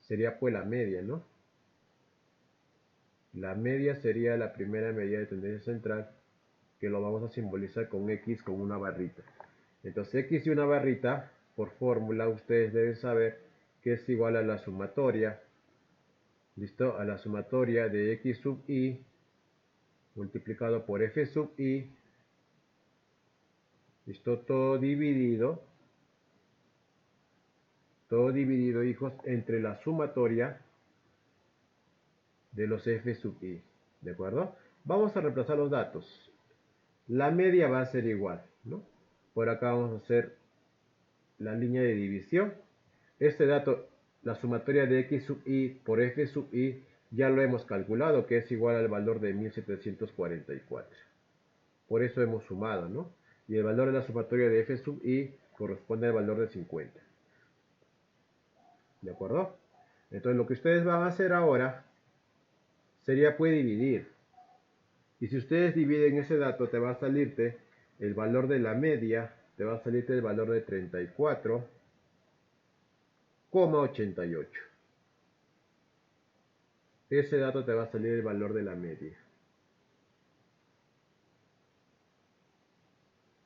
sería pues la media, ¿no? La media sería la primera medida de tendencia central, que lo vamos a simbolizar con X con una barrita. Entonces X y una barrita, por fórmula, ustedes deben saber que es igual a la sumatoria. ¿Listo? A la sumatoria de X sub I multiplicado por F sub I. ¿Listo? Todo dividido, hijos, entre la sumatoria de los F sub I. ¿De acuerdo? Vamos a reemplazar los datos. La media va a ser igual, ¿no? Por acá vamos a hacer la línea de división. Este dato, la sumatoria de X sub I por F sub I, ya lo hemos calculado, que es igual al valor de 1744. Por eso hemos sumado, ¿no? Y el valor de la sumatoria de F sub I corresponde al valor de 50. ¿De acuerdo? Entonces lo que ustedes van a hacer ahora sería pues dividir. Y si ustedes dividen ese dato, te va a salirte el valor de la media, te va a salirte el valor de 34,88. Ese dato te va a salir el valor de la media.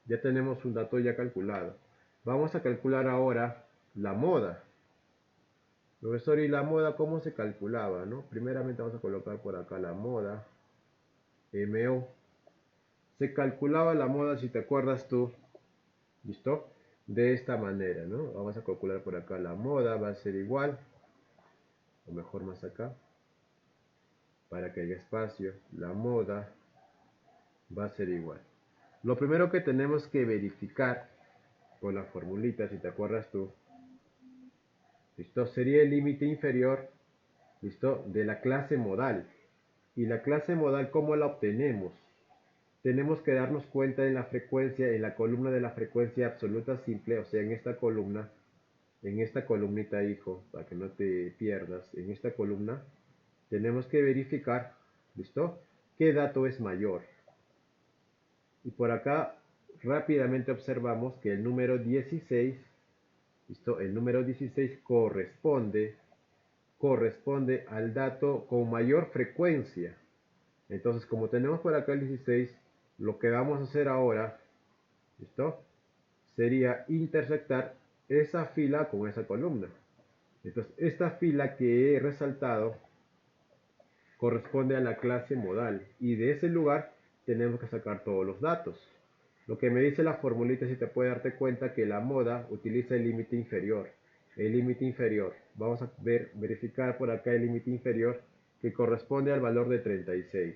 Ya tenemos un dato ya calculado. Vamos a calcular ahora la moda. Profesor, ¿y la moda cómo se calculaba, no? Primeramente vamos a colocar por acá la moda. MO. Se calculaba la moda, si te acuerdas tú, ¿listo? De esta manera, ¿no? Vamos a calcular por acá la moda, va a ser igual, o mejor más acá, para que haya espacio. La moda va a ser igual. Lo primero que tenemos que verificar con la formulita, si te acuerdas tú, ¿listo? Sería el límite inferior, ¿listo? De la clase modal. Y la clase modal, ¿cómo la obtenemos? Tenemos que darnos cuenta en la frecuencia, en la columna de la frecuencia absoluta simple, o sea, en esta columna, en esta columnita, hijo, para que no te pierdas, en esta columna, tenemos que verificar, ¿listo? ¿Qué dato es mayor? Y por acá rápidamente observamos que el número 16 ¿Listo? El número 16 corresponde al dato con mayor frecuencia. Entonces, como tenemos por acá el 16, lo que vamos a hacer ahora, ¿listo? Sería intersectar esa fila con esa columna. Entonces, esta fila que he resaltado corresponde a la clase modal y de ese lugar tenemos que sacar todos los datos. Lo que me dice la formulita, si te puede darte cuenta que la moda utiliza el límite inferior. El límite inferior. Vamos a verificar por acá el límite inferior que corresponde al valor de 36.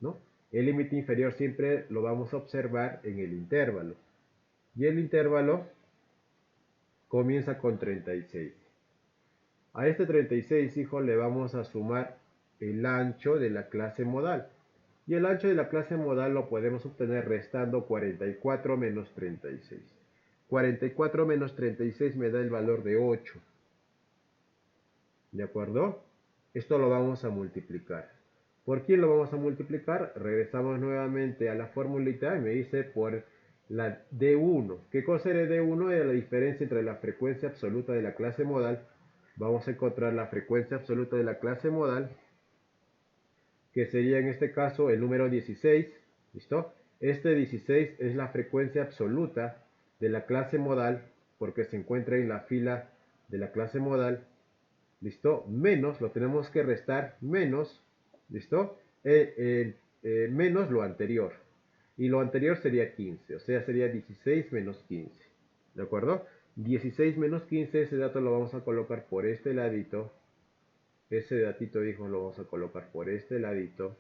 ¿No? El límite inferior siempre lo vamos a observar en el intervalo. Y el intervalo comienza con 36. A este 36, hijo, le vamos a sumar el ancho de la clase modal. Y el ancho de la clase modal lo podemos obtener restando 44 menos 36. 44 menos 36 me da el valor de 8. ¿De acuerdo? Esto lo vamos a multiplicar. ¿Por quién lo vamos a multiplicar? Regresamos nuevamente a la formulita y me dice por la D1. ¿Qué cosa era D1? Era la diferencia entre la frecuencia absoluta de la clase modal. Vamos a encontrar la frecuencia absoluta de la clase modal, que sería en este caso el número 16. ¿Listo? Este 16 es la frecuencia absoluta de la clase modal porque se encuentra en la fila de la clase modal. ¿Listo? Menos, lo tenemos que restar, menos, ¿listo? Menos lo anterior. Y lo anterior sería 15, o sea, sería 16 menos 15. ¿De acuerdo? 16 menos 15, ese dato lo vamos a colocar por este ladito. Ese datito, hijo, lo vamos a colocar por este ladito.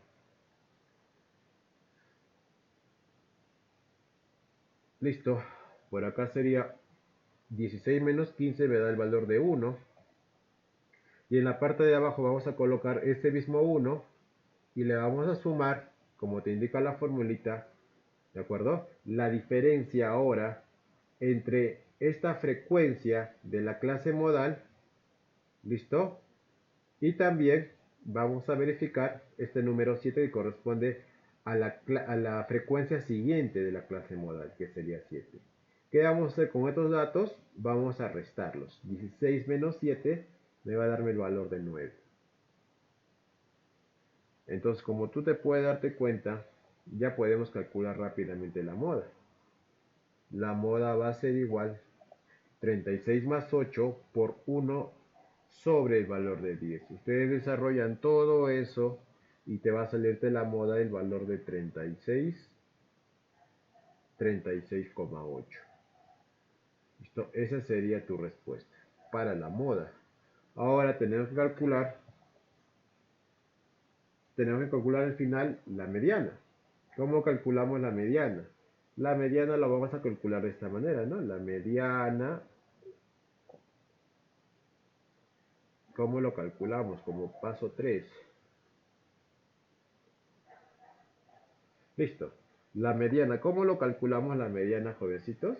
Listo. Por acá sería 16 menos 15 me da el valor de 1. Y en la parte de abajo vamos a colocar este mismo 1 y le vamos a sumar, como te indica la formulita, ¿de acuerdo? La diferencia ahora entre esta frecuencia de la clase modal, ¿listo? Y también vamos a verificar este número 7 que corresponde a la frecuencia siguiente de la clase modal, que sería 7. ¿Qué vamos a hacer con estos datos? Vamos a restarlos. 16 menos 7 me va a darme el valor de 9. Entonces, como tú te puedes darte cuenta, ya podemos calcular rápidamente la moda. La moda va a ser igual 36 más 8 por 1 sobre el valor de 10. Ustedes desarrollan todo eso y te va a salirte la moda del valor de 36,8. ¿Listo? Esa sería tu respuesta para la moda. Ahora tenemos que calcular al final la mediana. ¿Cómo calculamos la mediana? La mediana la vamos a calcular de esta manera, ¿no? La mediana, ¿cómo lo calculamos? Como paso 3. Listo. La mediana, ¿cómo lo calculamos la mediana, jovencitos?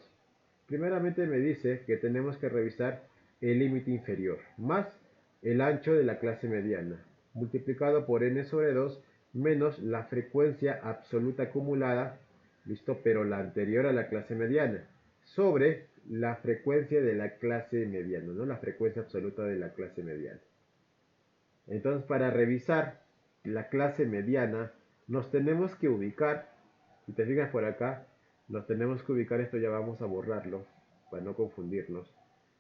Primeramente me dice que tenemos que revisar el límite inferior más el ancho de la clase mediana, multiplicado por n sobre 2 menos la frecuencia absoluta acumulada, listo, pero la anterior a la clase mediana, sobre la frecuencia de la clase mediana, ¿no? La frecuencia absoluta de la clase mediana. Entonces, para revisar la clase mediana, nos tenemos que ubicar, si te fijas por acá, nos tenemos que ubicar, esto ya vamos a borrarlo, para no confundirnos.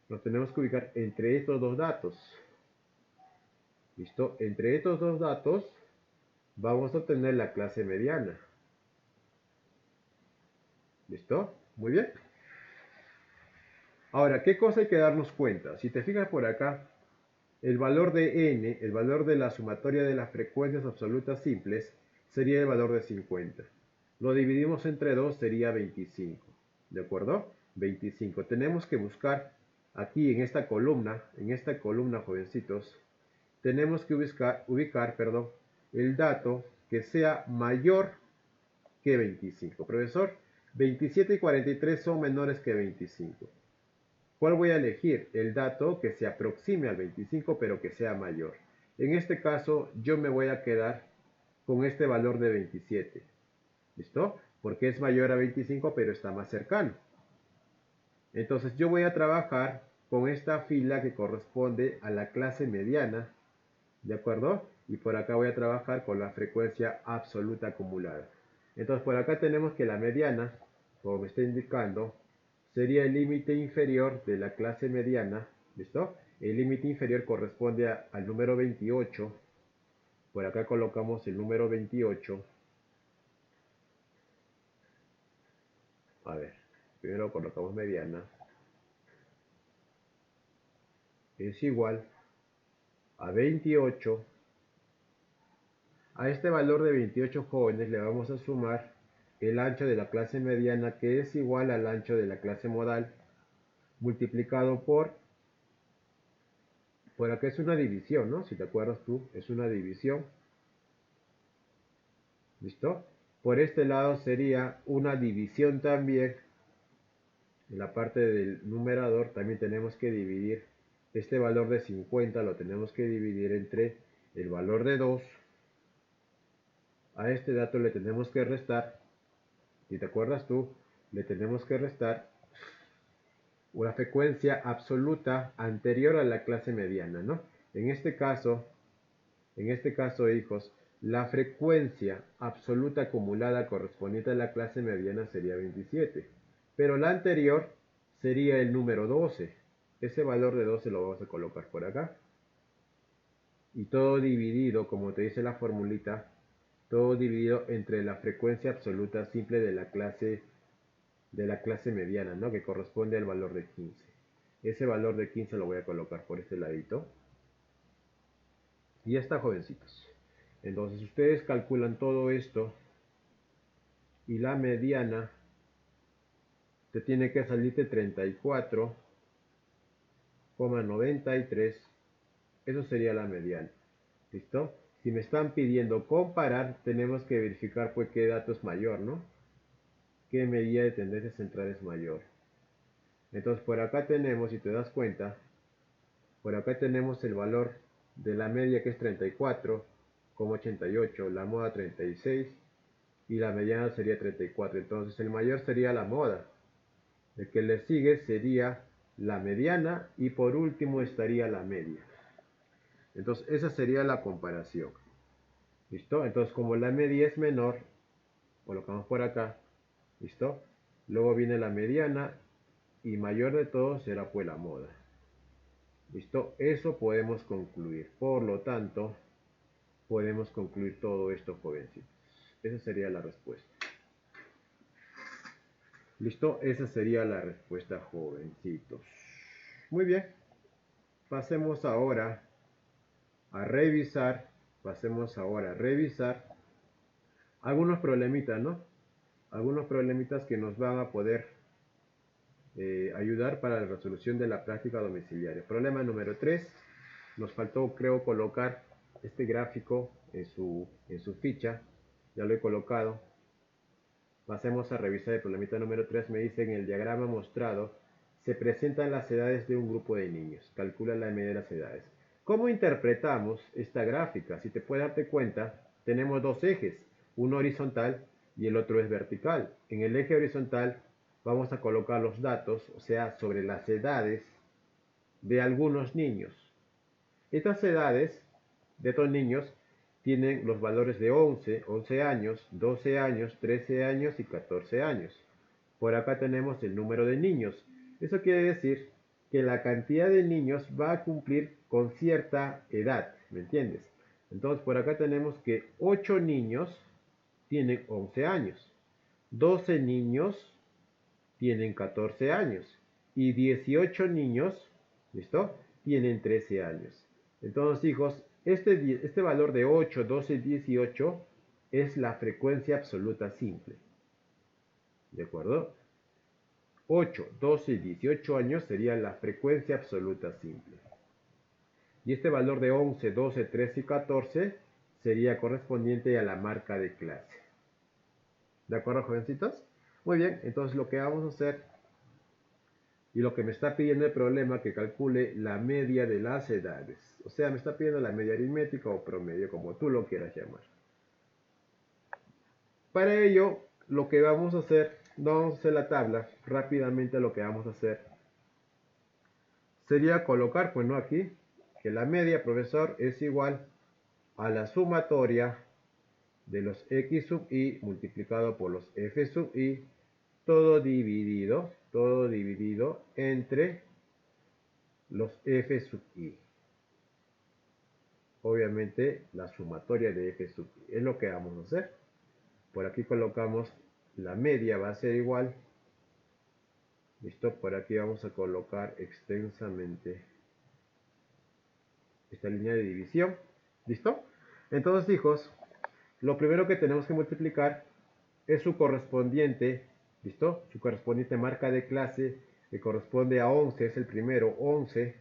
Nos tenemos que ubicar entre estos dos datos. ¿Listo? Entre estos dos datos vamos a obtener la clase mediana. ¿Listo? Muy bien. Ahora, ¿qué cosa hay que darnos cuenta? Si te fijas por acá, el valor de n, el valor de la sumatoria de las frecuencias absolutas simples, sería el valor de 50. Lo dividimos entre 2, sería 25. ¿De acuerdo? 25. Tenemos que buscar aquí en esta columna, jovencitos, tenemos que ubicar, el dato que sea mayor que 25. Profesor, 27 y 43 son menores que 25. ¿Cuál voy a elegir? El dato que se aproxime al 25 pero que sea mayor. En este caso yo me voy a quedar con este valor de 27. ¿Listo? Porque es mayor a 25 pero está más cercano. Entonces yo voy a trabajar con esta fila que corresponde a la clase mediana, ¿de acuerdo? Y por acá voy a trabajar con la frecuencia absoluta acumulada. Entonces por acá tenemos que la mediana, como me está indicando, sería el límite inferior de la clase mediana, ¿listo? El límite inferior corresponde al número 28. Por acá colocamos el número 28. A ver, primero colocamos mediana. Es igual a 28. A este valor de 28 jóvenes le vamos a sumar el ancho de la clase mediana, que es igual al ancho de la clase modal, multiplicado por acá es una división, ¿no? Si te acuerdas tú, es una división. ¿Listo? Por este lado sería una división también. En la parte del numerador también tenemos que dividir este valor de 50, lo tenemos que dividir entre el valor de 2. A este dato le tenemos que restar, si te acuerdas tú, le tenemos que restar una frecuencia absoluta anterior a la clase mediana, ¿no? En este caso, hijos, la frecuencia absoluta acumulada correspondiente a la clase mediana sería 27, pero la anterior sería el número 12. Ese valor de 12 lo vamos a colocar por acá. Y todo dividido, como te dice la formulita, todo dividido entre la frecuencia absoluta simple de la clase mediana, ¿no? Que corresponde al valor de 15. Ese valor de 15 lo voy a colocar por este ladito. Y ya está, jovencitos. Entonces ustedes calculan todo esto y la mediana te tiene que salirte 34,93. Eso sería la mediana. ¿Listo? Si me están pidiendo comparar, tenemos que verificar pues qué dato es mayor, ¿no? Qué medida de tendencia central es mayor. Entonces por acá tenemos, si te das cuenta, por acá tenemos el valor de la media, que es 34,88, la moda 36 y la mediana sería 34. Entonces el mayor sería la moda, el que le sigue sería la mediana y por último estaría la media. Entonces esa sería la comparación. ¿Listo? Entonces como la media es menor, colocamos por acá. ¿Listo? Luego viene la mediana y mayor de todo será pues la moda. ¿Listo? Eso podemos concluir. Por lo tanto, podemos concluir todo esto, jovencitos. Esa sería la respuesta. ¿Listo? Esa sería la respuesta, jovencitos. Muy bien. Pasemos ahora a revisar. Algunos problemitas, ¿no? Algunos problemitas que nos van a poder ayudar para la resolución de la práctica domiciliaria. Problema número 3. Nos faltó, creo, colocar este gráfico en su ficha. Ya lo he colocado. Pasemos a revisar el problemita número 3. Me dice: en el diagrama mostrado se presentan las edades de un grupo de niños. Calcula la media de las edades. ¿Cómo interpretamos esta gráfica? Si te puedes darte cuenta, tenemos dos ejes, uno horizontal y el otro es vertical. En el eje horizontal vamos a colocar los datos, o sea, sobre las edades de algunos niños. Estas edades de estos niños tienen los valores de 11 años, 12 años, 13 años y 14 años. Por acá tenemos el número de niños. Eso quiere decir que la cantidad de niños va a cumplir con cierta edad, ¿me entiendes? Entonces por acá tenemos que 8 niños tienen 11 años, 12 niños tienen 14 años y 18 niños, ¿listo? Tienen 13 años. Entonces, hijos, este valor de 8, 12 y 18 es la frecuencia absoluta simple. ¿De acuerdo? 8, 12 y 18 años sería la frecuencia absoluta simple. Y este valor de 11, 12, 13 y 14 sería correspondiente a la marca de clase. ¿De acuerdo, jovencitos? Muy bien, entonces lo que vamos a hacer, y lo que me está pidiendo el problema, que calcule la media de las edades. O sea, me está pidiendo la media aritmética o promedio, como tú lo quieras llamar. Para ello, lo que vamos a hacer, no vamos a hacer la tabla, rápidamente lo que vamos a hacer sería colocar, pues no aquí, que la media, profesor, es igual a la sumatoria de los x sub i multiplicado por los f sub i, todo dividido entre los f sub i. Obviamente la sumatoria de f sub i es lo que vamos a hacer. Por aquí colocamos la media, va a ser igual. Listo, por aquí vamos a colocar extensamente esta línea de división. ¿Listo? Entonces, hijos, lo primero que tenemos que multiplicar es su correspondiente, ¿listo? Su correspondiente marca de clase, que corresponde a 11, es el primero, 11,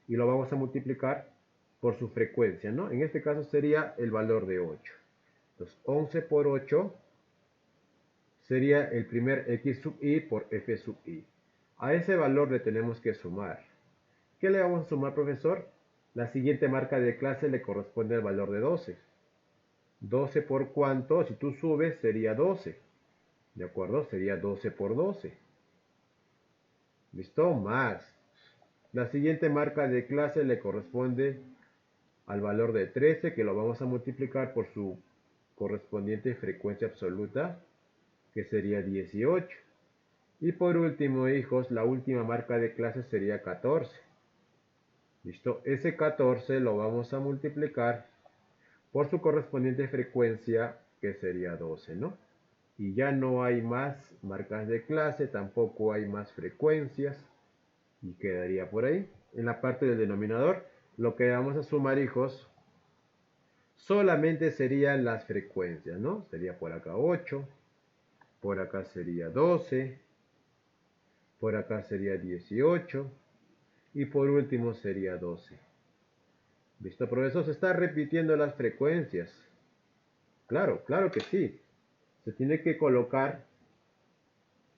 y lo vamos a multiplicar por su frecuencia, ¿no? En este caso sería el valor de 8. Entonces, 11 por 8 sería el primer x sub i por f sub i. A ese valor le tenemos que sumar. ¿Qué le vamos a sumar, profesor? La siguiente marca de clase le corresponde al valor de 12. 12 por cuánto, si tú subes, sería 12. ¿De acuerdo? Sería 12 por 12. ¿Listo? Más. La siguiente marca de clase le corresponde al valor de 13, que lo vamos a multiplicar por su correspondiente frecuencia absoluta, que sería 18. Y por último, hijos, la última marca de clase sería 14. ¿Listo? Ese 14 lo vamos a multiplicar por su correspondiente frecuencia, que sería 12, ¿no? Y ya no hay más marcas de clase, tampoco hay más frecuencias, y quedaría por ahí. En la parte del denominador, lo que vamos a sumar, hijos, solamente serían las frecuencias, ¿no? Sería por acá 8, por acá sería 12, por acá sería 18, y por último sería 12. ¿Listo, profesor? Se está repitiendo las frecuencias. Claro, claro que sí. Se tiene que colocar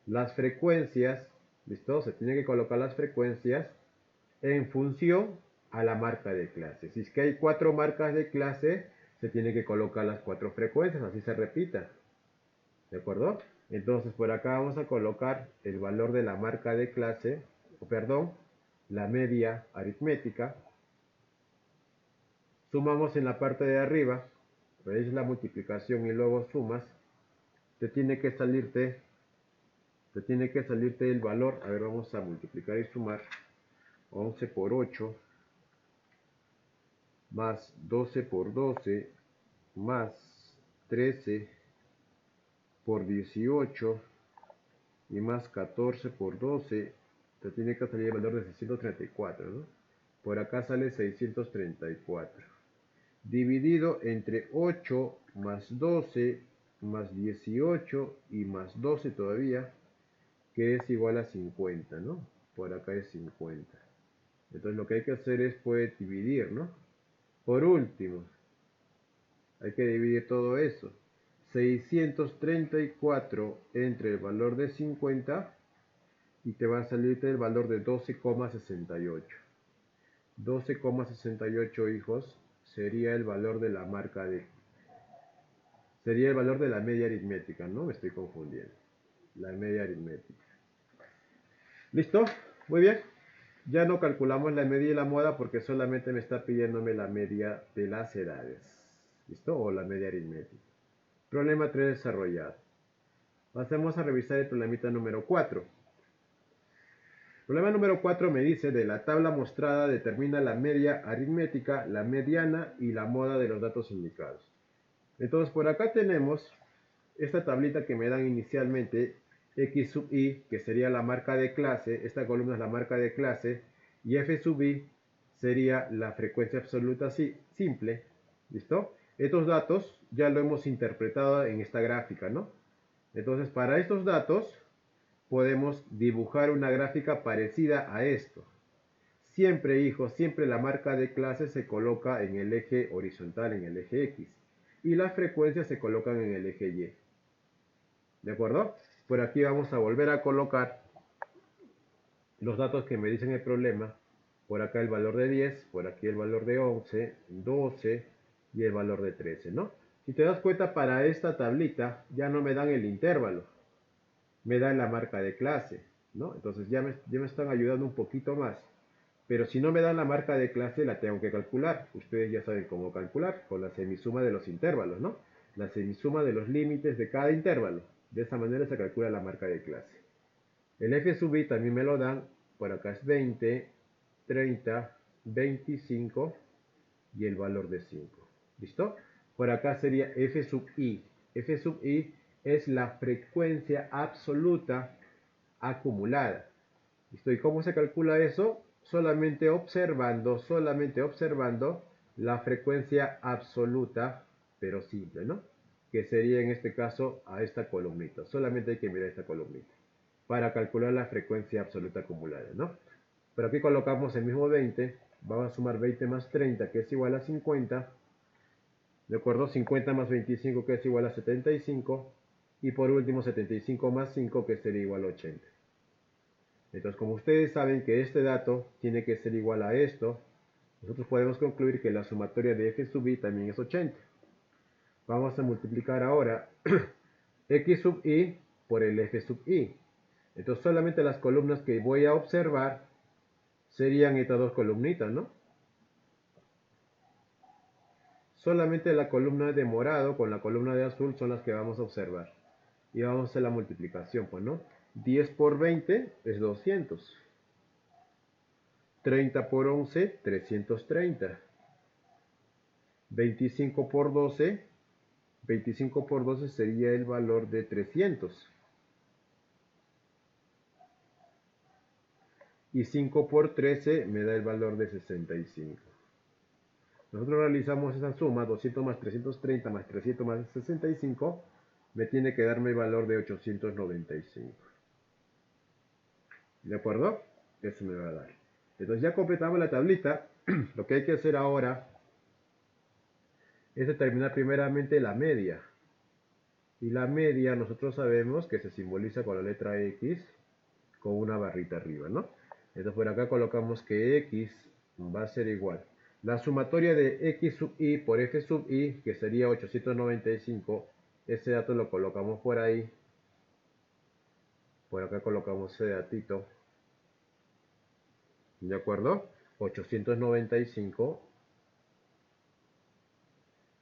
las frecuencias, ¿listo? Se tiene que colocar las frecuencias en función a la marca de clase. Si es que hay 4 marcas de clase, se tiene que colocar las 4 frecuencias, así se repita. ¿De acuerdo? Entonces por acá vamos a colocar el valor de la marca de clase, o perdón, la media aritmética. Sumamos en la parte de arriba, veis la multiplicación y luego sumas, te tiene que salirte el valor. A ver, vamos a multiplicar y sumar. 11 por 8 más 12 por 12 más 13 por 18 y más 14 por 12, te tiene que salir el valor de 634, ¿no? Por acá sale 634. Dividido entre 8 más 12 más 18 y más 12 todavía, que es igual a 50, ¿no? Por acá es 50. Entonces lo que hay que hacer es, pues, dividir, ¿no? Por último, hay que dividir todo eso. 634 entre el valor de 50 y te va a salir el valor de 12,68. 12,68, hijos, sería el valor de la marca de... Sería el valor de la media aritmética, ¿no? Me estoy confundiendo. La media aritmética. ¿Listo? Muy bien. Ya no calculamos la media y la moda porque solamente me está pidiéndome la media de las edades. ¿Listo? O la media aritmética. Problema 3 desarrollado. Pasemos a revisar el problemita número 4. Problema número 4 me dice: de la tabla mostrada determina la media aritmética, la mediana y la moda de los datos indicados. Entonces por acá tenemos esta tablita que me dan inicialmente, x sub i, que sería la marca de clase, esta columna es la marca de clase, y f sub i sería la frecuencia absoluta simple. ¿Listo? Estos datos ya lo hemos interpretado en esta gráfica, ¿no? Entonces para estos datos podemos dibujar una gráfica parecida a esto. Siempre, hijos, siempre la marca de clase se coloca en el eje horizontal, en el eje X, y las frecuencias se colocan en el eje Y. ¿De acuerdo? Por aquí vamos a volver a colocar los datos que me dicen el problema. Por acá el valor de 10, por aquí el valor de 11, 12 y el valor de 13, ¿no? Si te das cuenta, para esta tablita ya no me dan el intervalo, me dan la marca de clase, ¿no? Entonces ya me están ayudando un poquito más. Pero si no me dan la marca de clase, la tengo que calcular. Ustedes ya saben cómo calcular, con la semisuma de los intervalos, ¿no? La semisuma de los límites de cada intervalo. De esa manera se calcula la marca de clase. El f sub i también me lo dan. Por acá es 20, 30, 25 y el valor de 5. ¿Listo? Por acá sería f sub i. F sub i es la frecuencia absoluta acumulada. ¿Listo? ¿Y cómo se calcula eso? Solamente observando la frecuencia absoluta, pero simple, ¿no? Que sería en este caso a esta columnita. Solamente hay que mirar esta columnita para calcular la frecuencia absoluta acumulada, ¿no? Pero aquí colocamos el mismo 20, vamos a sumar 20 más 30, que es igual a 50, ¿de acuerdo? 50 más 25, que es igual a 75, y por último 75 más 5, que sería igual a 80. Entonces, como ustedes saben que este dato tiene que ser igual a esto, nosotros podemos concluir que la sumatoria de f sub i también es 80. Vamos a multiplicar ahora x sub i por el f sub i. Entonces, solamente las columnas que voy a observar serían estas dos columnitas, ¿no? Solamente la columna de morado con la columna de azul son las que vamos a observar. Y vamos a hacer la multiplicación, pues, ¿no? 10 por 20 es 200. 30 por 11, 330. 25 por 12, 25 por 12 sería el valor de 300. Y 5 por 13 me da el valor de 65. Nosotros realizamos esa suma, 200 más 330 más 300 más 65, me tiene que darme el valor de 895. ¿De acuerdo? Eso me va a dar. Entonces ya completamos la tablita. Lo que hay que hacer ahora es determinar primeramente la media. Y la media nosotros sabemos que se simboliza con la letra X con una barrita arriba, ¿no? Entonces por acá colocamos que X va a ser igual. La sumatoria de X sub i por F sub i, que sería 895, ese dato lo colocamos por ahí. Por acá colocamos ese datito. ¿De acuerdo? 895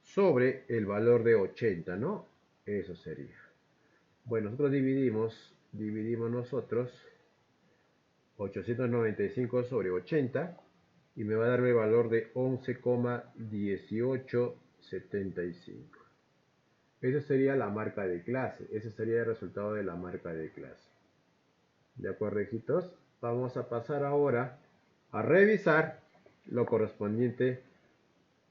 sobre el valor de 80, ¿no? Eso sería. Bueno, nosotros dividimos nosotros 895 sobre 80 y me va a dar el valor de 11,1875. Esa sería la marca de clase. Ese sería el resultado de la marca de clase. ¿De acuerdo, hijitos? Vamos a pasar ahora a revisar lo correspondiente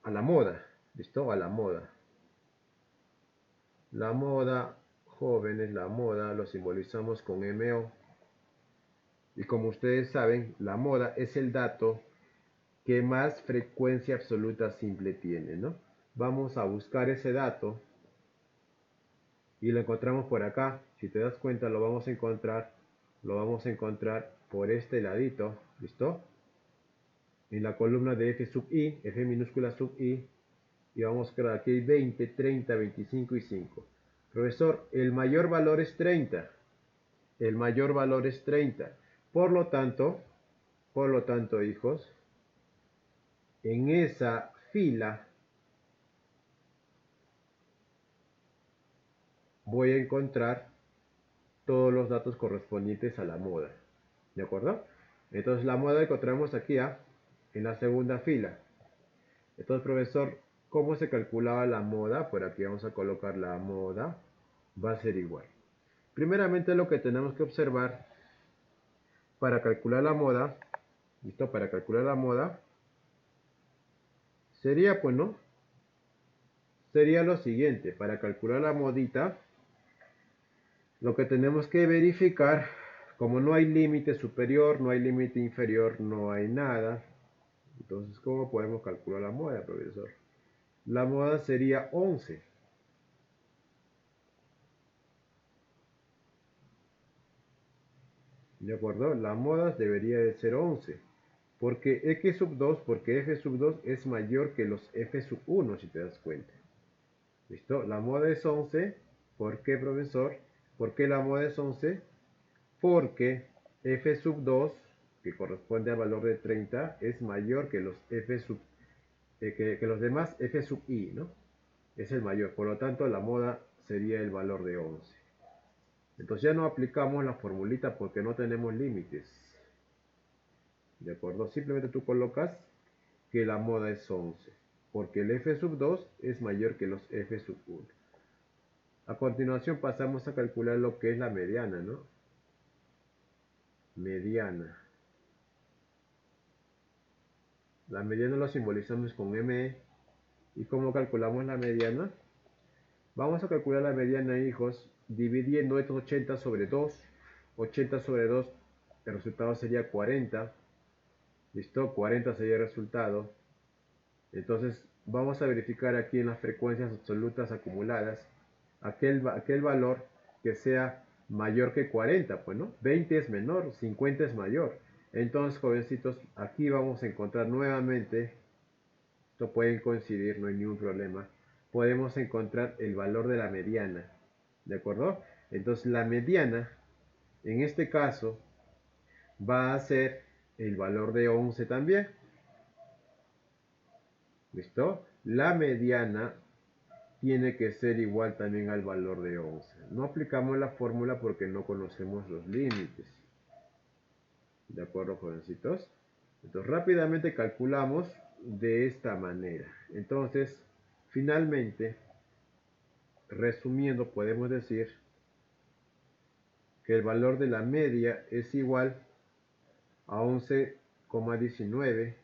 a la moda. ¿Listo? A la moda. La moda, jóvenes, la moda lo simbolizamos con MO. Y como ustedes saben, la moda es el dato que más frecuencia absoluta simple tiene, ¿no? Vamos a buscar ese dato y lo encontramos por acá. Si te das cuenta, lo vamos a encontrar por este ladito, ¿listo? En la columna de F sub i, F minúscula sub i, y vamos a crear aquí 20, 30, 25 y 5. Profesor, el mayor valor es 30. El mayor valor es 30. Por lo tanto, hijos, en esa fila voy a encontrar todos los datos correspondientes a la moda. ¿De acuerdo? Entonces la moda encontramos aquí en la segunda fila. Entonces, profesor, ¿cómo se calculaba la moda? Por aquí vamos a colocar la moda. Va a ser igual. Primeramente lo que tenemos que observar para calcular la moda, ¿listo? Para calcular la moda, sería, pues, ¿no? Sería lo siguiente, para calcular la modita, lo que tenemos que verificar, como no hay límite superior, no hay límite inferior, no hay nada, entonces, ¿cómo podemos calcular la moda, profesor? La moda sería 11. ¿De acuerdo? La moda debería de ser 11. Porque x sub 2, porque f sub 2 es mayor que los f sub 1, si te das cuenta. ¿Listo? La moda es 11. ¿Por qué, profesor? ¿Por qué la moda es 11? Porque f sub 2 que corresponde al valor de 30, es mayor que los f sub, que los demás f sub i, ¿no? Es el mayor, por lo tanto la moda sería el valor de 11. Entonces ya no aplicamos la formulita porque no tenemos límites. ¿De acuerdo? Simplemente tú colocas que la moda es 11, porque el f sub 2 es mayor que los f sub 1. A continuación pasamos a calcular lo que es la mediana, ¿no? Mediana. La mediana lo simbolizamos con ME. ¿Y cómo calculamos la mediana? Vamos a calcular la mediana, hijos, dividiendo estos 80 sobre 2. 80 sobre 2, el resultado sería 40. ¿Listo? 40 sería el resultado. Entonces, vamos a verificar aquí en las frecuencias absolutas acumuladas aquel valor que sea mayor que 40, pues, ¿no? 20 es menor, 50 es mayor. Entonces, jovencitos, aquí vamos a encontrar nuevamente, esto pueden coincidir, no hay ningún problema, podemos encontrar el valor de la mediana, ¿de acuerdo? Entonces, la mediana, en este caso, va a ser el valor de 11 también. ¿Listo? La mediana tiene que ser igual también al valor de 11. No aplicamos la fórmula porque no conocemos los límites. ¿De acuerdo, jovencitos? Entonces rápidamente calculamos de esta manera. Entonces, finalmente, resumiendo, podemos decir que el valor de la media es igual a 11,19.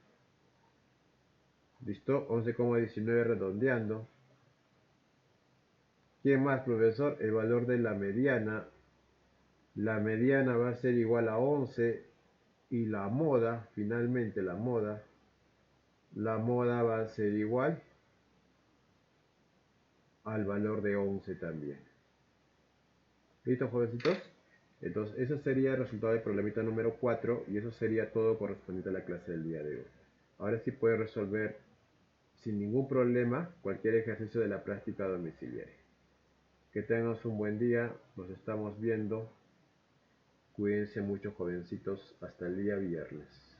¿Listo? 11,19 redondeando. ¿Quién más, profesor? El valor de la mediana va a ser igual a 11 y la moda, finalmente la moda va a ser igual al valor de 11 también. ¿Listo, jovencitos? Entonces, ese sería el resultado del problemita número 4 y eso sería todo correspondiente a la clase del día de hoy. Ahora sí puedes resolver sin ningún problema cualquier ejercicio de la práctica domiciliaria. Que tengas un buen día, nos estamos viendo. Cuídense mucho, jovencitos, hasta el día viernes.